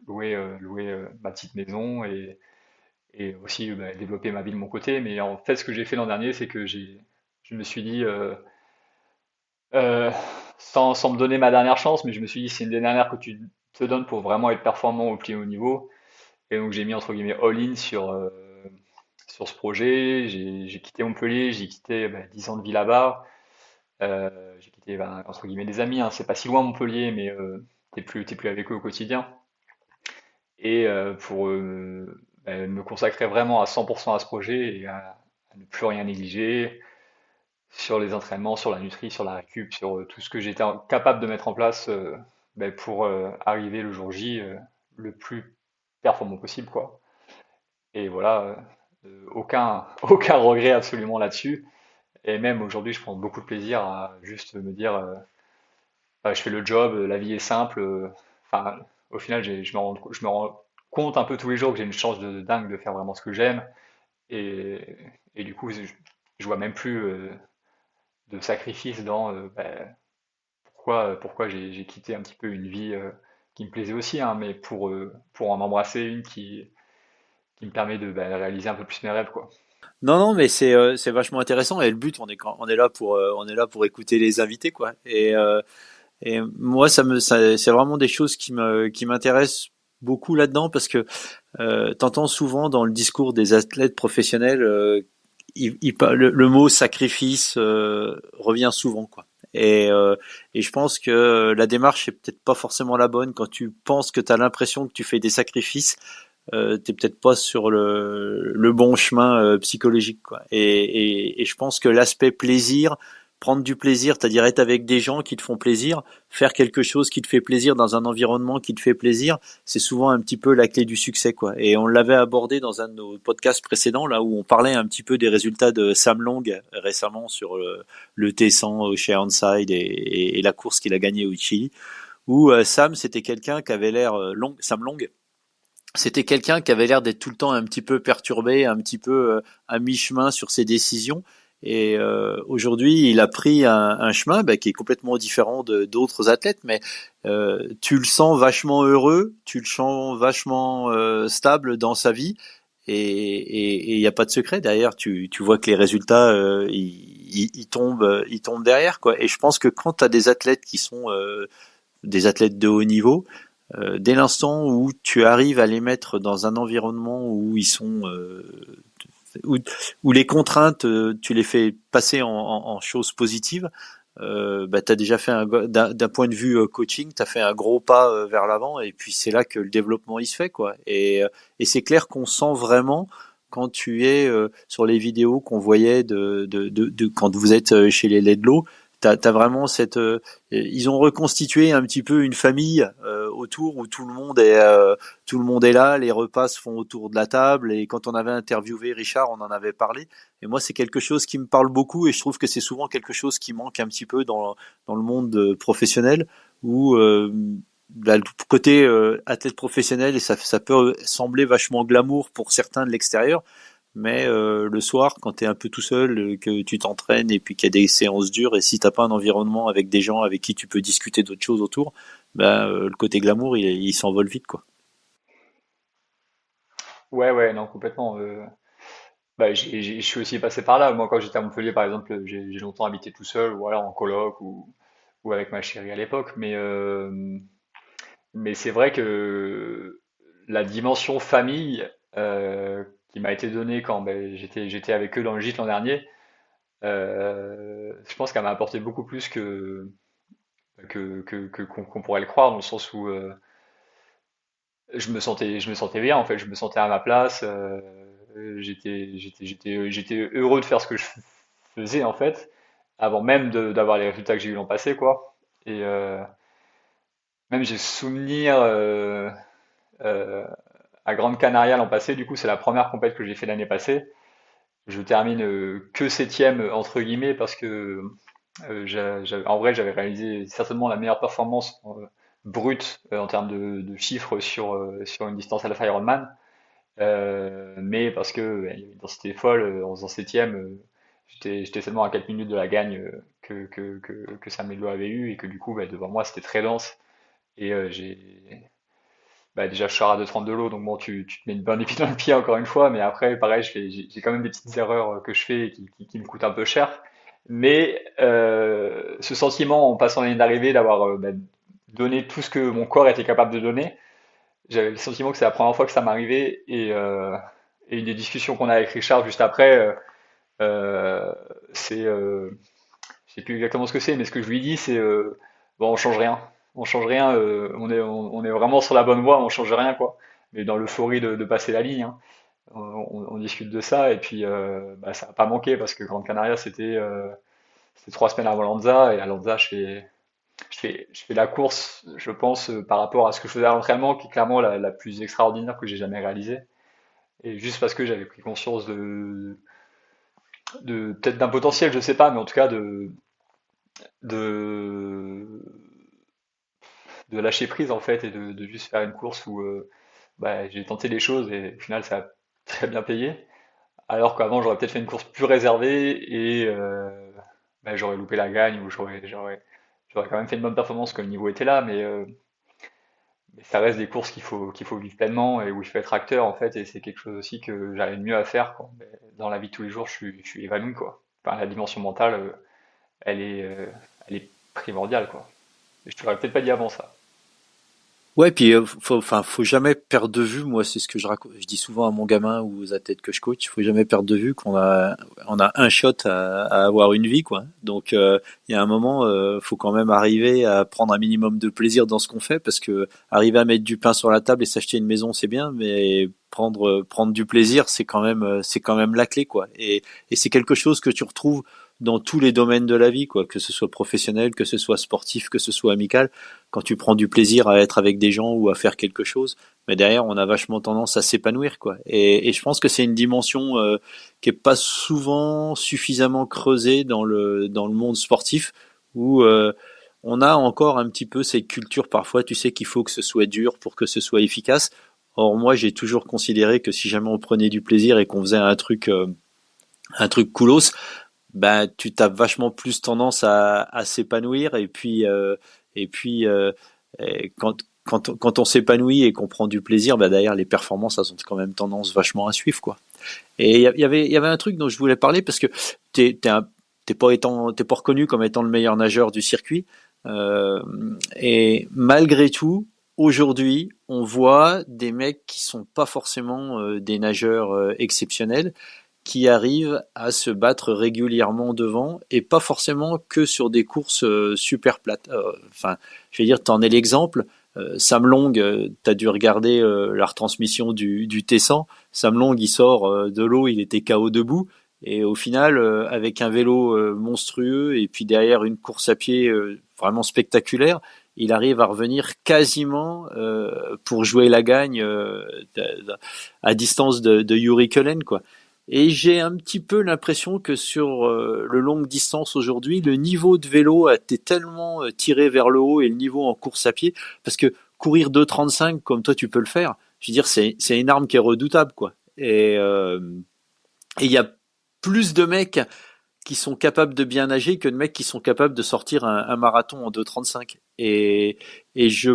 B: louer ma petite maison et aussi développer ma vie de mon côté. Mais en fait, ce que j'ai fait l'an dernier, c'est que je me suis dit, euh, sans me donner ma dernière chance, mais je me suis dit, c'est une des dernières que tu te donnes pour vraiment être performant au plus haut niveau. Et donc, j'ai mis entre guillemets all-in sur ce projet. J'ai quitté Montpellier, j'ai quitté 10 ans de vie là-bas. J'ai quitté entre guillemets des amis, hein. C'est pas si loin Montpellier, mais t'es plus avec eux au quotidien. Et pour me consacrer vraiment à 100% à ce projet et à ne plus rien négliger sur les entraînements, sur la nutrie, sur la récup, sur tout ce que j'étais capable de mettre en place pour arriver le jour J le plus performant possible, quoi. Et voilà, aucun regret absolument là-dessus. Et même aujourd'hui, je prends beaucoup de plaisir à juste me dire, je fais le job, la vie est simple. Enfin, au final, je me rends compte un peu tous les jours que j'ai une chance de dingue de faire vraiment ce que j'aime. Et, et du coup, je vois même plus de sacrifice dans pourquoi j'ai quitté un petit peu une vie qui me plaisait aussi, hein, mais pour en embrasser une qui me permet de réaliser un peu plus mes rêves, quoi.
A: Non, non, mais c'est vachement intéressant et le but, on est là pour écouter les invités, quoi. Et moi, c'est vraiment des choses qui m'intéressent beaucoup là-dedans parce que t'entends souvent dans le discours des athlètes professionnels le mot sacrifice revient souvent, quoi. Et je pense que la démarche est peut-être pas forcément la bonne quand tu penses que tu as l'impression que tu fais des sacrifices. T'es peut-être pas sur le bon chemin psychologique, quoi. Et je pense que l'aspect plaisir, prendre du plaisir, c'est-à-dire être avec des gens qui te font plaisir, faire quelque chose qui te fait plaisir dans un environnement qui te fait plaisir, c'est souvent un petit peu la clé du succès, quoi. Et on l'avait abordé dans un de nos podcasts précédents, là où on parlait un petit peu des résultats de Sam Long récemment sur le T100 chez Ironside et la course qu'il a gagnée au Chili, où Sam, c'était quelqu'un qui avait l'air long, Sam Long, c'était quelqu'un qui avait l'air d'être tout le temps un petit peu perturbé, un petit peu à mi-chemin sur ses décisions. Et aujourd'hui, il a pris un chemin qui est complètement différent de d'autres athlètes, mais tu le sens vachement heureux, tu le sens vachement stable dans sa vie, et il n'y a pas de secret derrière. Tu vois que les résultats, ils tombent derrière, quoi. Et je pense que quand tu as des athlètes qui sont des athlètes de haut niveau, dès l'instant où tu arrives à les mettre dans un environnement où ils sont où, où les contraintes tu les fais passer en choses positives, tu as déjà fait d'un point de vue coaching, tu as fait un gros pas vers l'avant, et puis c'est là que le développement il se fait, quoi. Et c'est clair qu'on sent vraiment quand tu es sur les vidéos qu'on voyait de quand vous êtes chez les Ledlow. T'as vraiment cette ils ont reconstitué un petit peu une famille autour où tout le monde est là, les repas se font autour de la table, et quand on avait interviewé Richard, on en avait parlé. Et moi, c'est quelque chose qui me parle beaucoup, et je trouve que c'est souvent quelque chose qui manque un petit peu dans le monde professionnel, où le côté athlète professionnel, et ça peut sembler vachement glamour pour certains de l'extérieur, mais le soir, quand tu es un peu tout seul, que tu t'entraînes et puis qu'il y a des séances dures, et si t'as pas un environnement avec des gens avec qui tu peux discuter d'autres choses autour, le côté glamour, il s'envole vite, quoi.
B: Ouais, ouais, non, complètement. Bah, je suis aussi passé par là. Moi, quand j'étais à Montpellier, par exemple, j'ai longtemps habité tout seul, ou alors en coloc, ou avec ma chérie à l'époque. Mais c'est vrai que la dimension famille qui m'a été donnée quand ben, j'étais avec eux dans le gîte l'an dernier, je pense qu'elle m'a apporté beaucoup plus qu'on pourrait le croire, dans le sens où je me sentais bien en fait, je me sentais à ma place, j'étais heureux de faire ce que je faisais en fait, avant même d'avoir les résultats que j'ai eu l'an passé quoi. Et même j'ai souvenir euh, à Grande Canaria l'an passé, du coup c'est la première compète que j'ai fait l'année passée. Je termine que septième entre guillemets parce que en vrai j'avais réalisé certainement la meilleure performance brute en termes de chiffres sur une distance Alpha Ironman. Mais parce que il y avait une densité folle, en faisant septième, j'étais seulement à 4 minutes de la gagne que Samuel avait eu, et que du coup devant moi c'était très dense. Et déjà je sors à 2,30 de l'eau, donc bon tu te mets une bonne épine dans le pied encore une fois, mais après pareil j'ai quand même des petites erreurs que je fais et qui me coûtent un peu cher. Mais ce sentiment en passant la ligne d'arrivée d'avoir donné tout ce que mon corps était capable de donner, j'avais le sentiment que c'est la première fois que ça m'arrivait, et une des discussions qu'on a avec Richard juste après, euh, c'est, je sais plus exactement ce que c'est, mais ce que je lui dis, c'est bon, on change rien, on est vraiment sur la bonne voie, on change rien quoi. Mais dans l'euphorie de passer la ligne, hein, on discute de ça, et puis ça n'a pas manqué parce que Grande Canaria c'était 3 semaines avant Lanza, et à Lanza je fais la course, je pense, par rapport à ce que je faisais à l'entraînement, qui est clairement la plus extraordinaire que j'ai jamais réalisée. Et juste parce que j'avais pris conscience de peut-être d'un potentiel, je sais pas, mais en tout cas de, de lâcher prise en fait, et de juste faire une course où j'ai tenté les choses, et au final ça a très bien payé. Alors qu'avant j'aurais peut-être fait une course plus réservée, et j'aurais loupé la gagne, ou j'aurais quand même fait une bonne performance quand le niveau était là, mais ça reste des courses qu'il faut vivre pleinement, et où il faut être acteur en fait, et c'est quelque chose aussi que j'arrive mieux à faire quand dans la vie de tous les jours je suis évanoui quoi. Enfin, la dimension mentale, elle est, euh, elle est primordiale quoi. Et je te l'aurais peut-être pas dit avant ça.
A: Ouais, puis faut jamais perdre de vue. Moi, c'est ce que je dis souvent à mon gamin ou aux athlètes que je coach. Faut jamais perdre de vue on a un shot à avoir une vie, quoi. Donc, il y a un moment, faut quand même arriver à prendre un minimum de plaisir dans ce qu'on fait, parce que arriver à mettre du pain sur la table et s'acheter une maison, c'est bien, mais prendre du plaisir, c'est quand même la clé, quoi. Et c'est quelque chose que tu retrouves dans tous les domaines de la vie, quoi. Que ce soit professionnel, que ce soit sportif, que ce soit amical, quand tu prends du plaisir à être avec des gens ou à faire quelque chose, mais derrière on a vachement tendance à s'épanouir, quoi. Et je pense que c'est une dimension qui est pas souvent suffisamment creusée dans le monde sportif, où on a encore un petit peu cette culture parfois, tu sais, qu'il faut que ce soit dur pour que ce soit efficace. Or moi j'ai toujours considéré que si jamais on prenait du plaisir et qu'on faisait un truc coolos, bah tu as vachement plus tendance à s'épanouir, et puis et quand on s'épanouit et qu'on prend du plaisir, bah derrière les performances elles ont quand même tendance vachement à suivre, quoi. Et il y avait un truc dont je voulais parler, parce que t'es pas reconnu comme étant le meilleur nageur du circuit, euh, et malgré tout aujourd'hui on voit des mecs qui sont pas forcément des nageurs exceptionnels, qui arrivent à se battre régulièrement devant, et pas forcément que sur des courses super plates. Enfin, je vais dire, t'en es l'exemple. Sam Long, t'as dû regarder la retransmission du Tessan. Sam Long, il sort de l'eau, il était KO debout. Et au final, avec un vélo monstrueux et puis derrière une course à pied vraiment spectaculaire, il arrive à revenir quasiment pour jouer la gagne à distance de Yuri Cullen, quoi. Et j'ai un petit peu l'impression que sur le longue distance aujourd'hui, le niveau de vélo a été tellement tiré vers le haut, et le niveau en course à pied, parce que courir 2,35 comme toi tu peux le faire, je veux dire, c'est une arme qui est redoutable, quoi. Et il y a plus de mecs qui sont capables de bien nager que de mecs qui sont capables de sortir un marathon en 2,35. Et je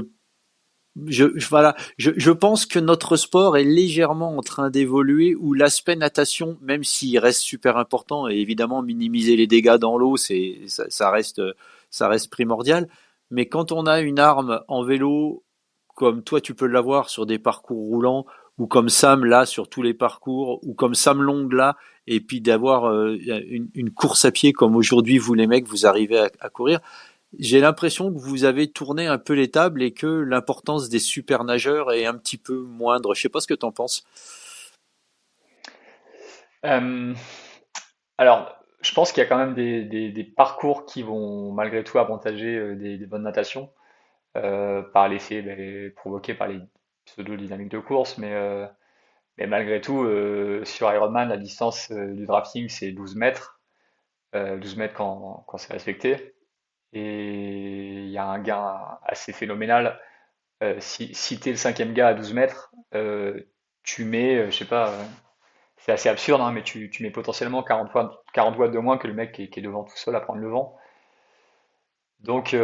A: pense que notre sport est légèrement en train d'évoluer, où l'aspect natation, même s'il reste super important, et évidemment minimiser les dégâts dans l'eau, ça reste primordial. Mais quand on a une arme en vélo, comme toi tu peux l'avoir sur des parcours roulants, ou comme Sam là sur tous les parcours, ou comme Sam Long là, et puis d'avoir une course à pied comme aujourd'hui vous les mecs vous arrivez à courir, j'ai l'impression que vous avez tourné un peu les tables et que l'importance des super nageurs est un petit peu moindre. Je sais pas ce que t'en penses.
B: Euh, alors, je pense qu'il y a quand même des parcours qui vont malgré tout avantager des bonnes natations par l'effet provoqué par les pseudo-dynamiques de course, mais malgré tout, sur Ironman, la distance du drafting c'est 12 mètres, 12 mètres quand c'est respecté, et il y a un gain assez phénoménal. Si tu es le cinquième gars à 12 mètres, tu mets, je sais pas, c'est assez absurde, hein, mais tu mets potentiellement 40 watts de moins que le mec qui est devant tout seul à prendre le vent. Donc,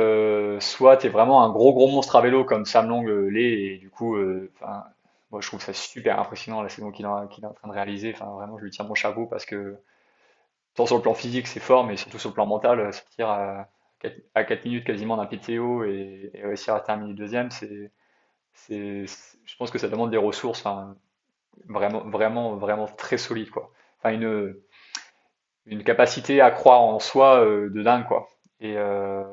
B: soit tu es vraiment un gros monstre à vélo comme Sam Long l'est, et du coup, enfin, moi je trouve ça super impressionnant la saison qu'il est en train de réaliser. Enfin, vraiment, je lui tiens mon chapeau parce que tant sur le plan physique c'est fort, mais surtout sur le plan mental, sortir à 4 minutes quasiment d'un PTO et réussir à terminer deuxième, je pense que ça demande des ressources, enfin, vraiment très solides, quoi. Enfin, une capacité à croire en soi de dingue, quoi. Et, euh,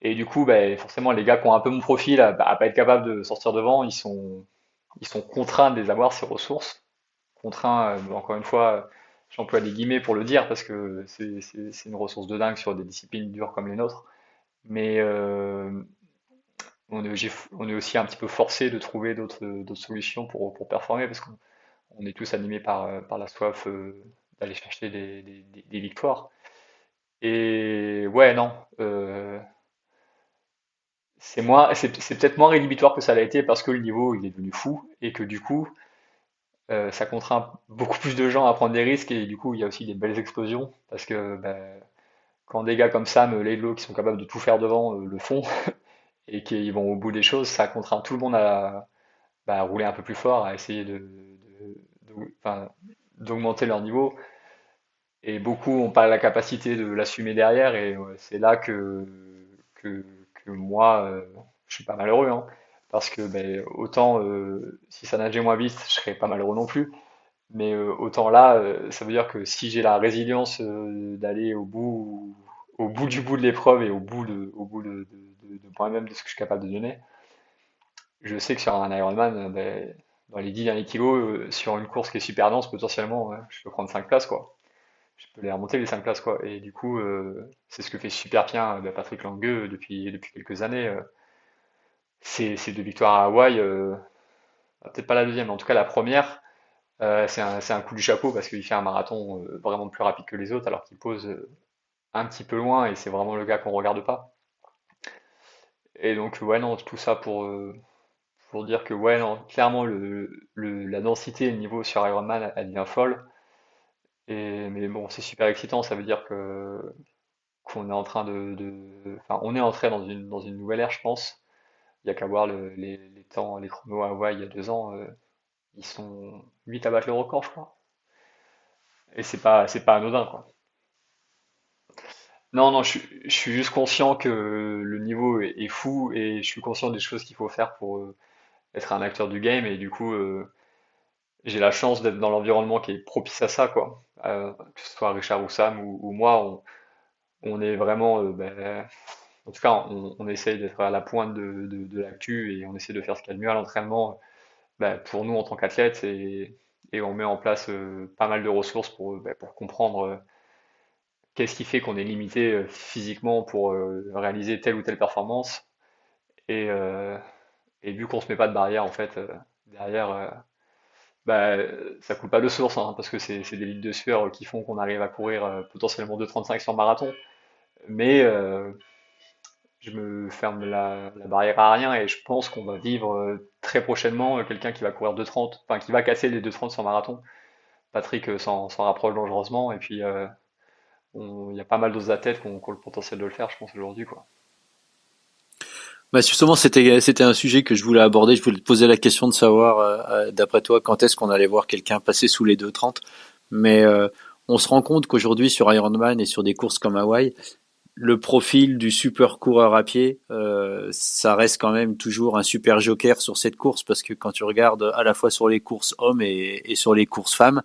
B: et du coup, bah, forcément, les gars qui ont un peu mon profil à pas être capables de sortir devant, ils sont contraints de les avoir, ces ressources. Contraints, encore une fois, j'emploie des guillemets pour le dire parce que c'est une ressource de dingue sur des disciplines dures comme les nôtres. Mais on est aussi un petit peu forcé de trouver d'autres solutions pour performer parce qu'on on est tous animés par la soif d'aller chercher des victoires. Et ouais, non, c'est peut-être moins rédhibitoire que ça l'a été parce que le niveau il est devenu fou et que du coup ça contraint beaucoup plus de gens à prendre des risques et du coup il y a aussi des belles explosions parce que bah, quand des gars comme Sam Laidlaw qui sont capables de tout faire devant le font et qu'ils vont au bout des choses, ça contraint tout le monde à rouler un peu plus fort, à essayer enfin, d'augmenter leur niveau. Et beaucoup n'ont pas la capacité de l'assumer derrière, et ouais, c'est là que, que moi, je suis pas malheureux, hein, parce que ben, autant si ça nageait moins vite, je serais pas malheureux non plus. Mais autant là, ça veut dire que si j'ai la résilience d'aller au bout du bout de l'épreuve et au bout de moi-même, de ce que je suis capable de donner, je sais que sur un Ironman, ben, dans les 10 derniers kilos, sur une course qui est super dense, potentiellement, ouais, je peux prendre 5 places, quoi. Je peux les remonter les 5 places, quoi. Et du coup, c'est ce que fait super bien ben, Patrick Langueux depuis quelques années. Ces deux victoires à Hawaï, peut-être pas la deuxième, mais en tout cas la première. C'est un coup du chapeau parce qu'il fait un marathon vraiment plus rapide que les autres alors qu'il pose un petit peu loin et c'est vraiment le gars qu'on regarde pas. Et donc ouais non, tout ça pour dire que ouais non, clairement la densité et le niveau sur Ironman elle devient folle. Mais bon c'est super excitant, ça veut dire que qu'on est en train enfin on est entré dans une nouvelle ère je pense. Il y a qu'à voir les temps, les chronos à Hawaï il y a 2 ans, ils sont 8 à battre le record je crois. Et c'est pas anodin quoi. Non, non, je suis juste conscient que le niveau est fou et je suis conscient des choses qu'il faut faire pour être un acteur du game et du coup j'ai la chance d'être dans l'environnement qui est propice à ça quoi. Que ce soit Richard ou Sam ou moi, on est vraiment, ben, en tout cas on essaye d'être à la pointe de l'actu et on essaie de faire ce qu'il y a de mieux à l'entraînement ben, pour nous en tant qu'athlètes et on met en place pas mal de ressources ben, pour comprendre. Qu'est-ce qui fait qu'on est limité physiquement pour réaliser telle ou telle performance et, euh, et vu qu'on se met pas de barrière en fait derrière bah, ça coule pas de source hein, parce que c'est des litres de sueur qui font qu'on arrive à courir potentiellement 2,35 sur marathon mais je me ferme la barrière à rien et je pense qu'on va vivre très prochainement quelqu'un qui va courir 2,30 enfin qui va casser les 2,30 sur marathon. Patrick s'en rapproche dangereusement et puis il y a pas mal d'autres athlètes qui ont le potentiel de le faire je pense aujourd'hui quoi.
A: Bah justement, c'était un sujet que je voulais aborder. Je voulais te poser la question de savoir, d'après toi, quand est-ce qu'on allait voir quelqu'un passer sous les 2,30. Mais on se rend compte qu'aujourd'hui, sur Ironman et sur des courses comme Hawaï, le profil du super coureur à pied, ça reste quand même toujours un super joker sur cette course parce que quand tu regardes à la fois sur les courses hommes et sur les courses femmes,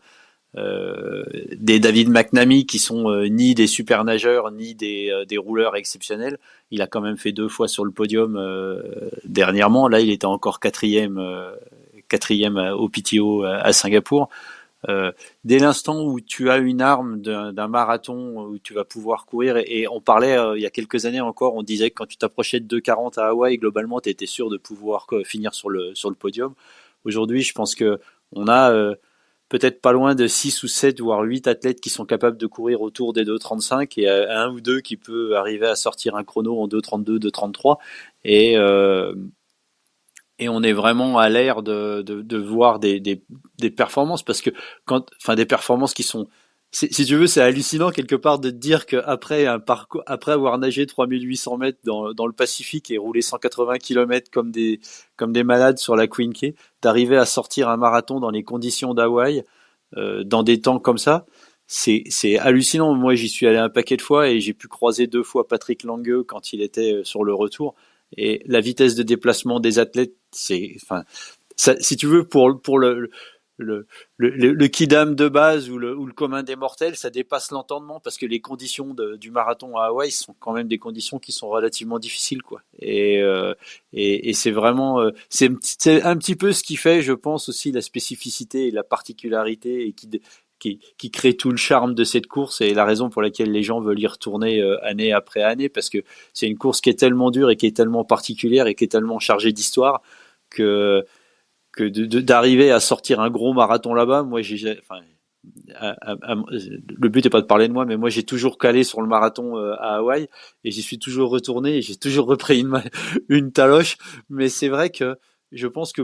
A: des David McNamee qui sont ni des super nageurs ni des rouleurs exceptionnels. Il a quand même fait 2 fois sur le podium dernièrement. Là, il était encore quatrième au PTO à Singapour. Euh, Dès l'instant où tu as une arme d'un marathon où tu vas pouvoir courir, et on parlait il y a quelques années encore, on disait que quand tu t'approchais de 2,40 à Hawaï, globalement, tu étais sûr de pouvoir finir sur le podium. Aujourd'hui, je pense que on a peut-être pas loin de 6 ou 7 voire 8 athlètes qui sont capables de courir autour des 2,35 et un ou deux qui peut arriver à sortir un chrono en 2,32, 2,33 et et on est vraiment à l'ère de voir des performances parce que enfin des performances qui sont si tu veux, c'est hallucinant quelque part de te dire qu'après un parcours, après avoir nagé 3800 mètres dans le Pacifique et roulé 180 km comme des malades sur la Queen K, d'arriver à sortir un marathon dans les conditions d'Hawaï, dans des temps comme ça, c'est hallucinant. Moi, j'y suis allé un paquet de fois et j'ai pu croiser 2 fois Patrick Langueux quand il était sur le retour. Et la vitesse de déplacement des athlètes, enfin, si tu veux, pour le kidam de base ou le commun des mortels, ça dépasse l'entendement parce que les conditions du marathon à Hawaï sont quand même des conditions qui sont relativement difficiles, quoi. Et c'est vraiment, c'est un petit peu ce qui fait, je pense aussi, la spécificité et la particularité et qui crée tout le charme de cette course et la raison pour laquelle les gens veulent y retourner année après année parce que c'est une course qui est tellement dure et qui est tellement particulière et qui est tellement chargée d'histoire que d'arriver à sortir un gros marathon là-bas, moi enfin, le but n'est pas de parler de moi, mais moi j'ai toujours calé sur le marathon à Hawaï et j'y suis toujours retourné et j'ai toujours repris une taloche. Mais c'est vrai que je pense que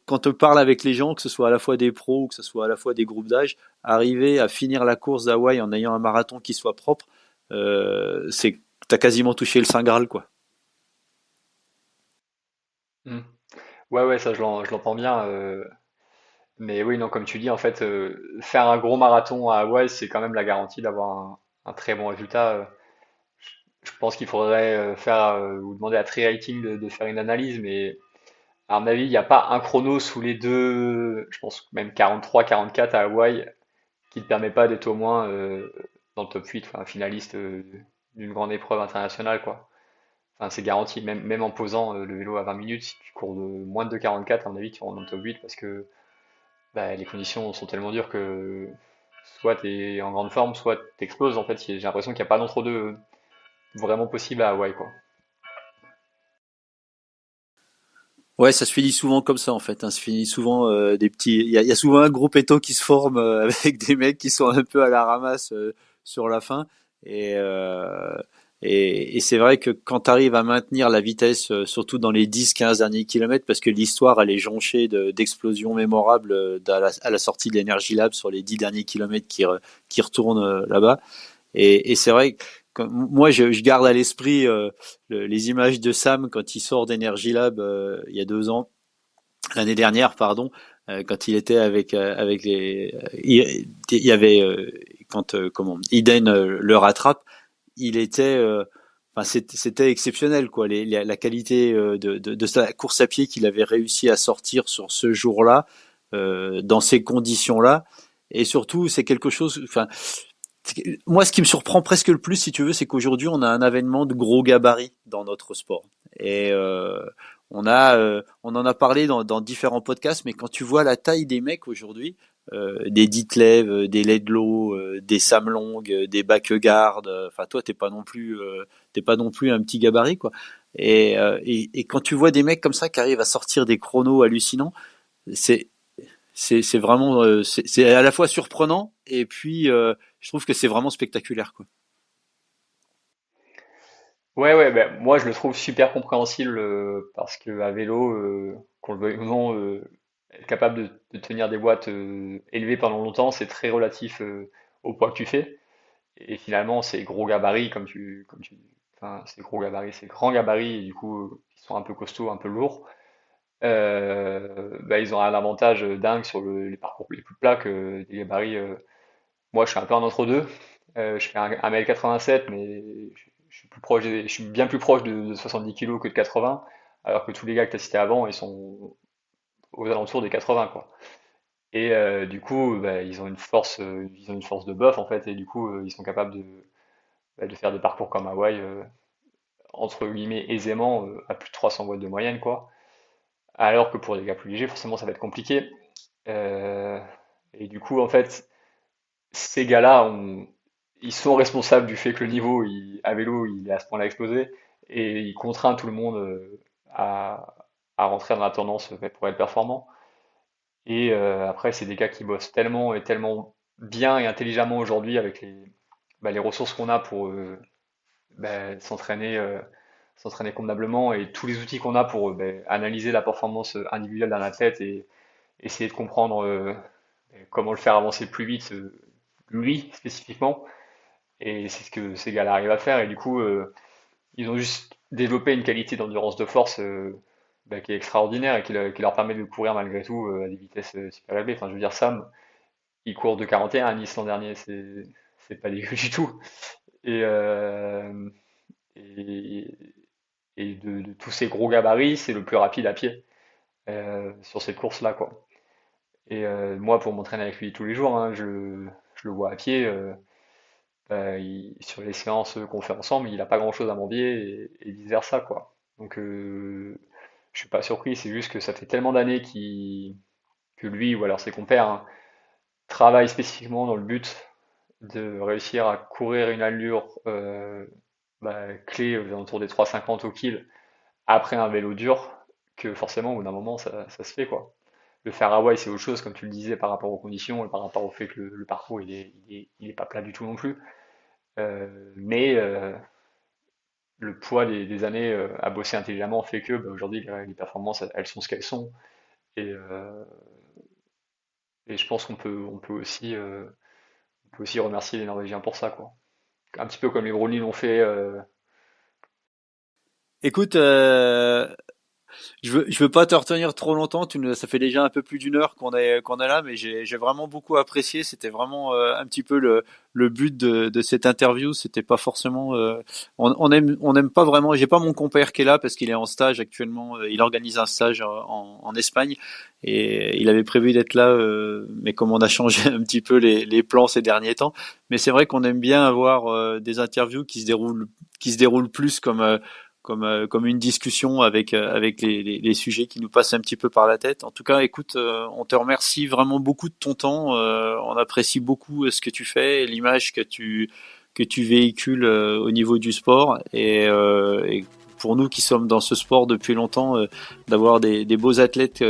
A: quand on parle avec les gens, que ce soit à la fois des pros ou que ce soit à la fois des groupes d'âge, arriver à finir la course d'Hawaï en ayant un marathon qui soit propre, c'est t'as quasiment touché le Saint Graal, quoi.
B: Hmm. Ouais, ouais, ça je l'entends bien. Mais oui, non, comme tu dis, en fait, faire un gros marathon à Hawaï, c'est quand même la garantie d'avoir un très bon résultat. Je pense qu'il faudrait faire ou demander à Tree Rating de faire une analyse, mais À mon avis, il n'y a pas un chrono sous les deux, je pense même 43, 44 à Hawaï, qui ne te permet pas d'être au moins dans le top 8, enfin, finaliste d'une grande épreuve internationale, quoi. Enfin, c'est garanti, même en posant le vélo à 20 minutes, si tu cours de moins de 2,44, à mon avis, tu rentres dans le top 8 parce que bah, les conditions sont tellement dures que soit tu es en grande forme, soit tu exploses. En fait, j'ai l'impression qu'il n'y a pas d'entre-deux vraiment possible à Hawaï, quoi.
A: Ouais, ça se finit souvent comme ça en fait. Hein. Ça se finit souvent des petits. Il y a souvent un gros péto qui se forme avec des mecs qui sont un peu à la ramasse sur la fin. Et, euh, et c'est vrai que quand tu arrives à maintenir la vitesse, surtout dans les 10-15 derniers kilomètres, parce que l'histoire elle est jonchée d'explosions mémorables à la sortie de l'Energy Lab sur les 10 derniers kilomètres qui retournent là-bas. Et c'est vrai que moi, je garde à l'esprit les images de Sam quand il sort d'Energy Lab il y a 2 ans, l'année dernière, pardon, quand il était avec les, il y avait quand comment Eden le rattrape, il était enfin, c'était exceptionnel quoi la qualité de sa course à pied qu'il avait réussi à sortir sur ce jour-là dans ces conditions-là et surtout c'est quelque chose enfin moi, ce qui me surprend presque le plus, si tu veux, c'est qu'aujourd'hui, on a un avènement de gros gabarits dans notre sport. Et on en a parlé dans différents podcasts, mais quand tu vois la taille des mecs aujourd'hui, des Ditlev, des Ledlow, des Sam Long, des Bakegaard, enfin toi, t'es pas non plus un petit gabarit, quoi. Et quand tu vois des mecs comme ça qui arrivent à sortir des chronos hallucinants, c'est c'est vraiment c'est à la fois surprenant et puis je trouve que c'est vraiment spectaculaire quoi.
B: Ouais, ouais, ben, moi je le trouve super compréhensible parce que à vélo, qu'on le veuille ou non, être capable de tenir des watts élevés pendant longtemps, c'est très relatif au poids que tu fais. Et finalement, ces gros gabarits, enfin, ces gros gabarits, ces grands gabarits, et du coup, qui sont un peu costauds, un peu lourds, bah, ils ont un avantage dingue sur les parcours les plus plats que des gabarits. Moi, je suis un peu en entre-deux. Je fais 1,87 m, mais je suis je suis bien plus proche de 70 kilos que de 80, alors que tous les gars que tu as cités avant, ils sont aux alentours des 80, quoi. Et du coup, bah, ils ont une force de bœuf en fait, et du coup, ils sont capables de faire des parcours comme Hawaï, entre guillemets aisément, à plus de 300 watts de moyenne, quoi. Alors que pour les gars plus légers, forcément, ça va être compliqué. Euh, et du coup, en fait, ces gars-là, ils sont responsables du fait que le niveau à vélo, il est à ce point-là explosé, et il contraint tout le monde à, à rentrer dans la tendance pour être performant. Et après, c'est des gars qui bossent tellement et tellement bien et intelligemment aujourd'hui avec les ressources qu'on a pour s'entraîner s'entraîner convenablement et tous les outils qu'on a pour analyser la performance individuelle d'un athlète et essayer de comprendre comment le faire avancer plus vite, lui spécifiquement. Et c'est ce que ces gars-là arrivent à faire. Et du coup, ils ont juste développé une qualité d'endurance de force qui est extraordinaire et qui leur permet de courir malgré tout à des vitesses super élevées. Enfin, je veux dire, Sam, il court de 41 à Nice l'an dernier, c'est pas dégueu du tout. Et, et, et de tous ces gros gabarits, c'est le plus rapide à pied sur cette course-là, quoi. Et moi, pour m'entraîner avec lui tous les jours, hein, je le vois à pied. Sur les séances qu'on fait ensemble, il n'a pas grand-chose à m'envier et vice-versa, quoi. Donc, je suis pas surpris, c'est juste que ça fait tellement d'années que lui, ou alors ses compères, hein, travaillent spécifiquement dans le but de réussir à courir une allure clé aux alentours des 3,50 au kill après un vélo dur, que forcément, au bout d'un moment, ça se fait, quoi. Le faire à Hawaï, c'est autre chose, comme tu le disais, par rapport aux conditions et par rapport au fait que le parcours, il est pas plat du tout non plus. Mais le poids des années à bosser intelligemment fait que aujourd'hui, les performances, elles sont ce qu'elles sont. Et, et je pense on peut aussi remercier les Norvégiens pour ça, quoi. Un petit peu comme les Brownies l'ont fait.
A: Écoute, Je veux pas te retenir trop longtemps. Ça fait déjà un peu plus d'une heure qu'on est là, mais j'ai vraiment beaucoup apprécié. C'était vraiment un petit peu le but de cette interview. C'était pas forcément. On aime pas vraiment. J'ai pas mon compère qui est là parce qu'il est en stage actuellement. Il organise un stage en Espagne et il avait prévu d'être là, mais comme on a changé un petit peu les plans ces derniers temps. Mais c'est vrai qu'on aime bien avoir des interviews qui se déroulent plus comme une discussion avec les sujets qui nous passent un petit peu par la tête. En tout cas, écoute, on te remercie vraiment beaucoup de ton temps. On apprécie beaucoup ce que tu fais, l'image que tu véhicules au niveau du sport et pour nous qui sommes dans ce sport depuis longtemps, d'avoir des beaux athlètes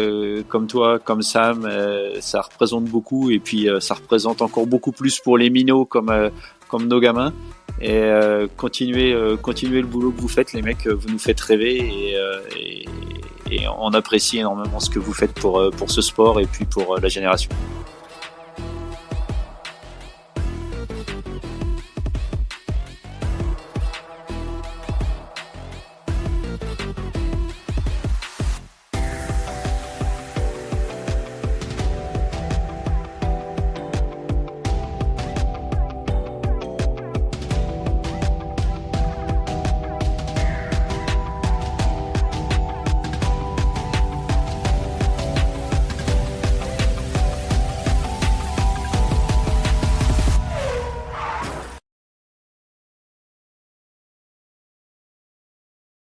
A: comme toi, comme Sam, ça représente beaucoup et puis ça représente encore beaucoup plus pour les minots comme nos gamins. Et continuez le boulot que vous faites, les mecs, vous nous faites rêver et on apprécie énormément ce que vous faites pour ce sport et puis pour la génération.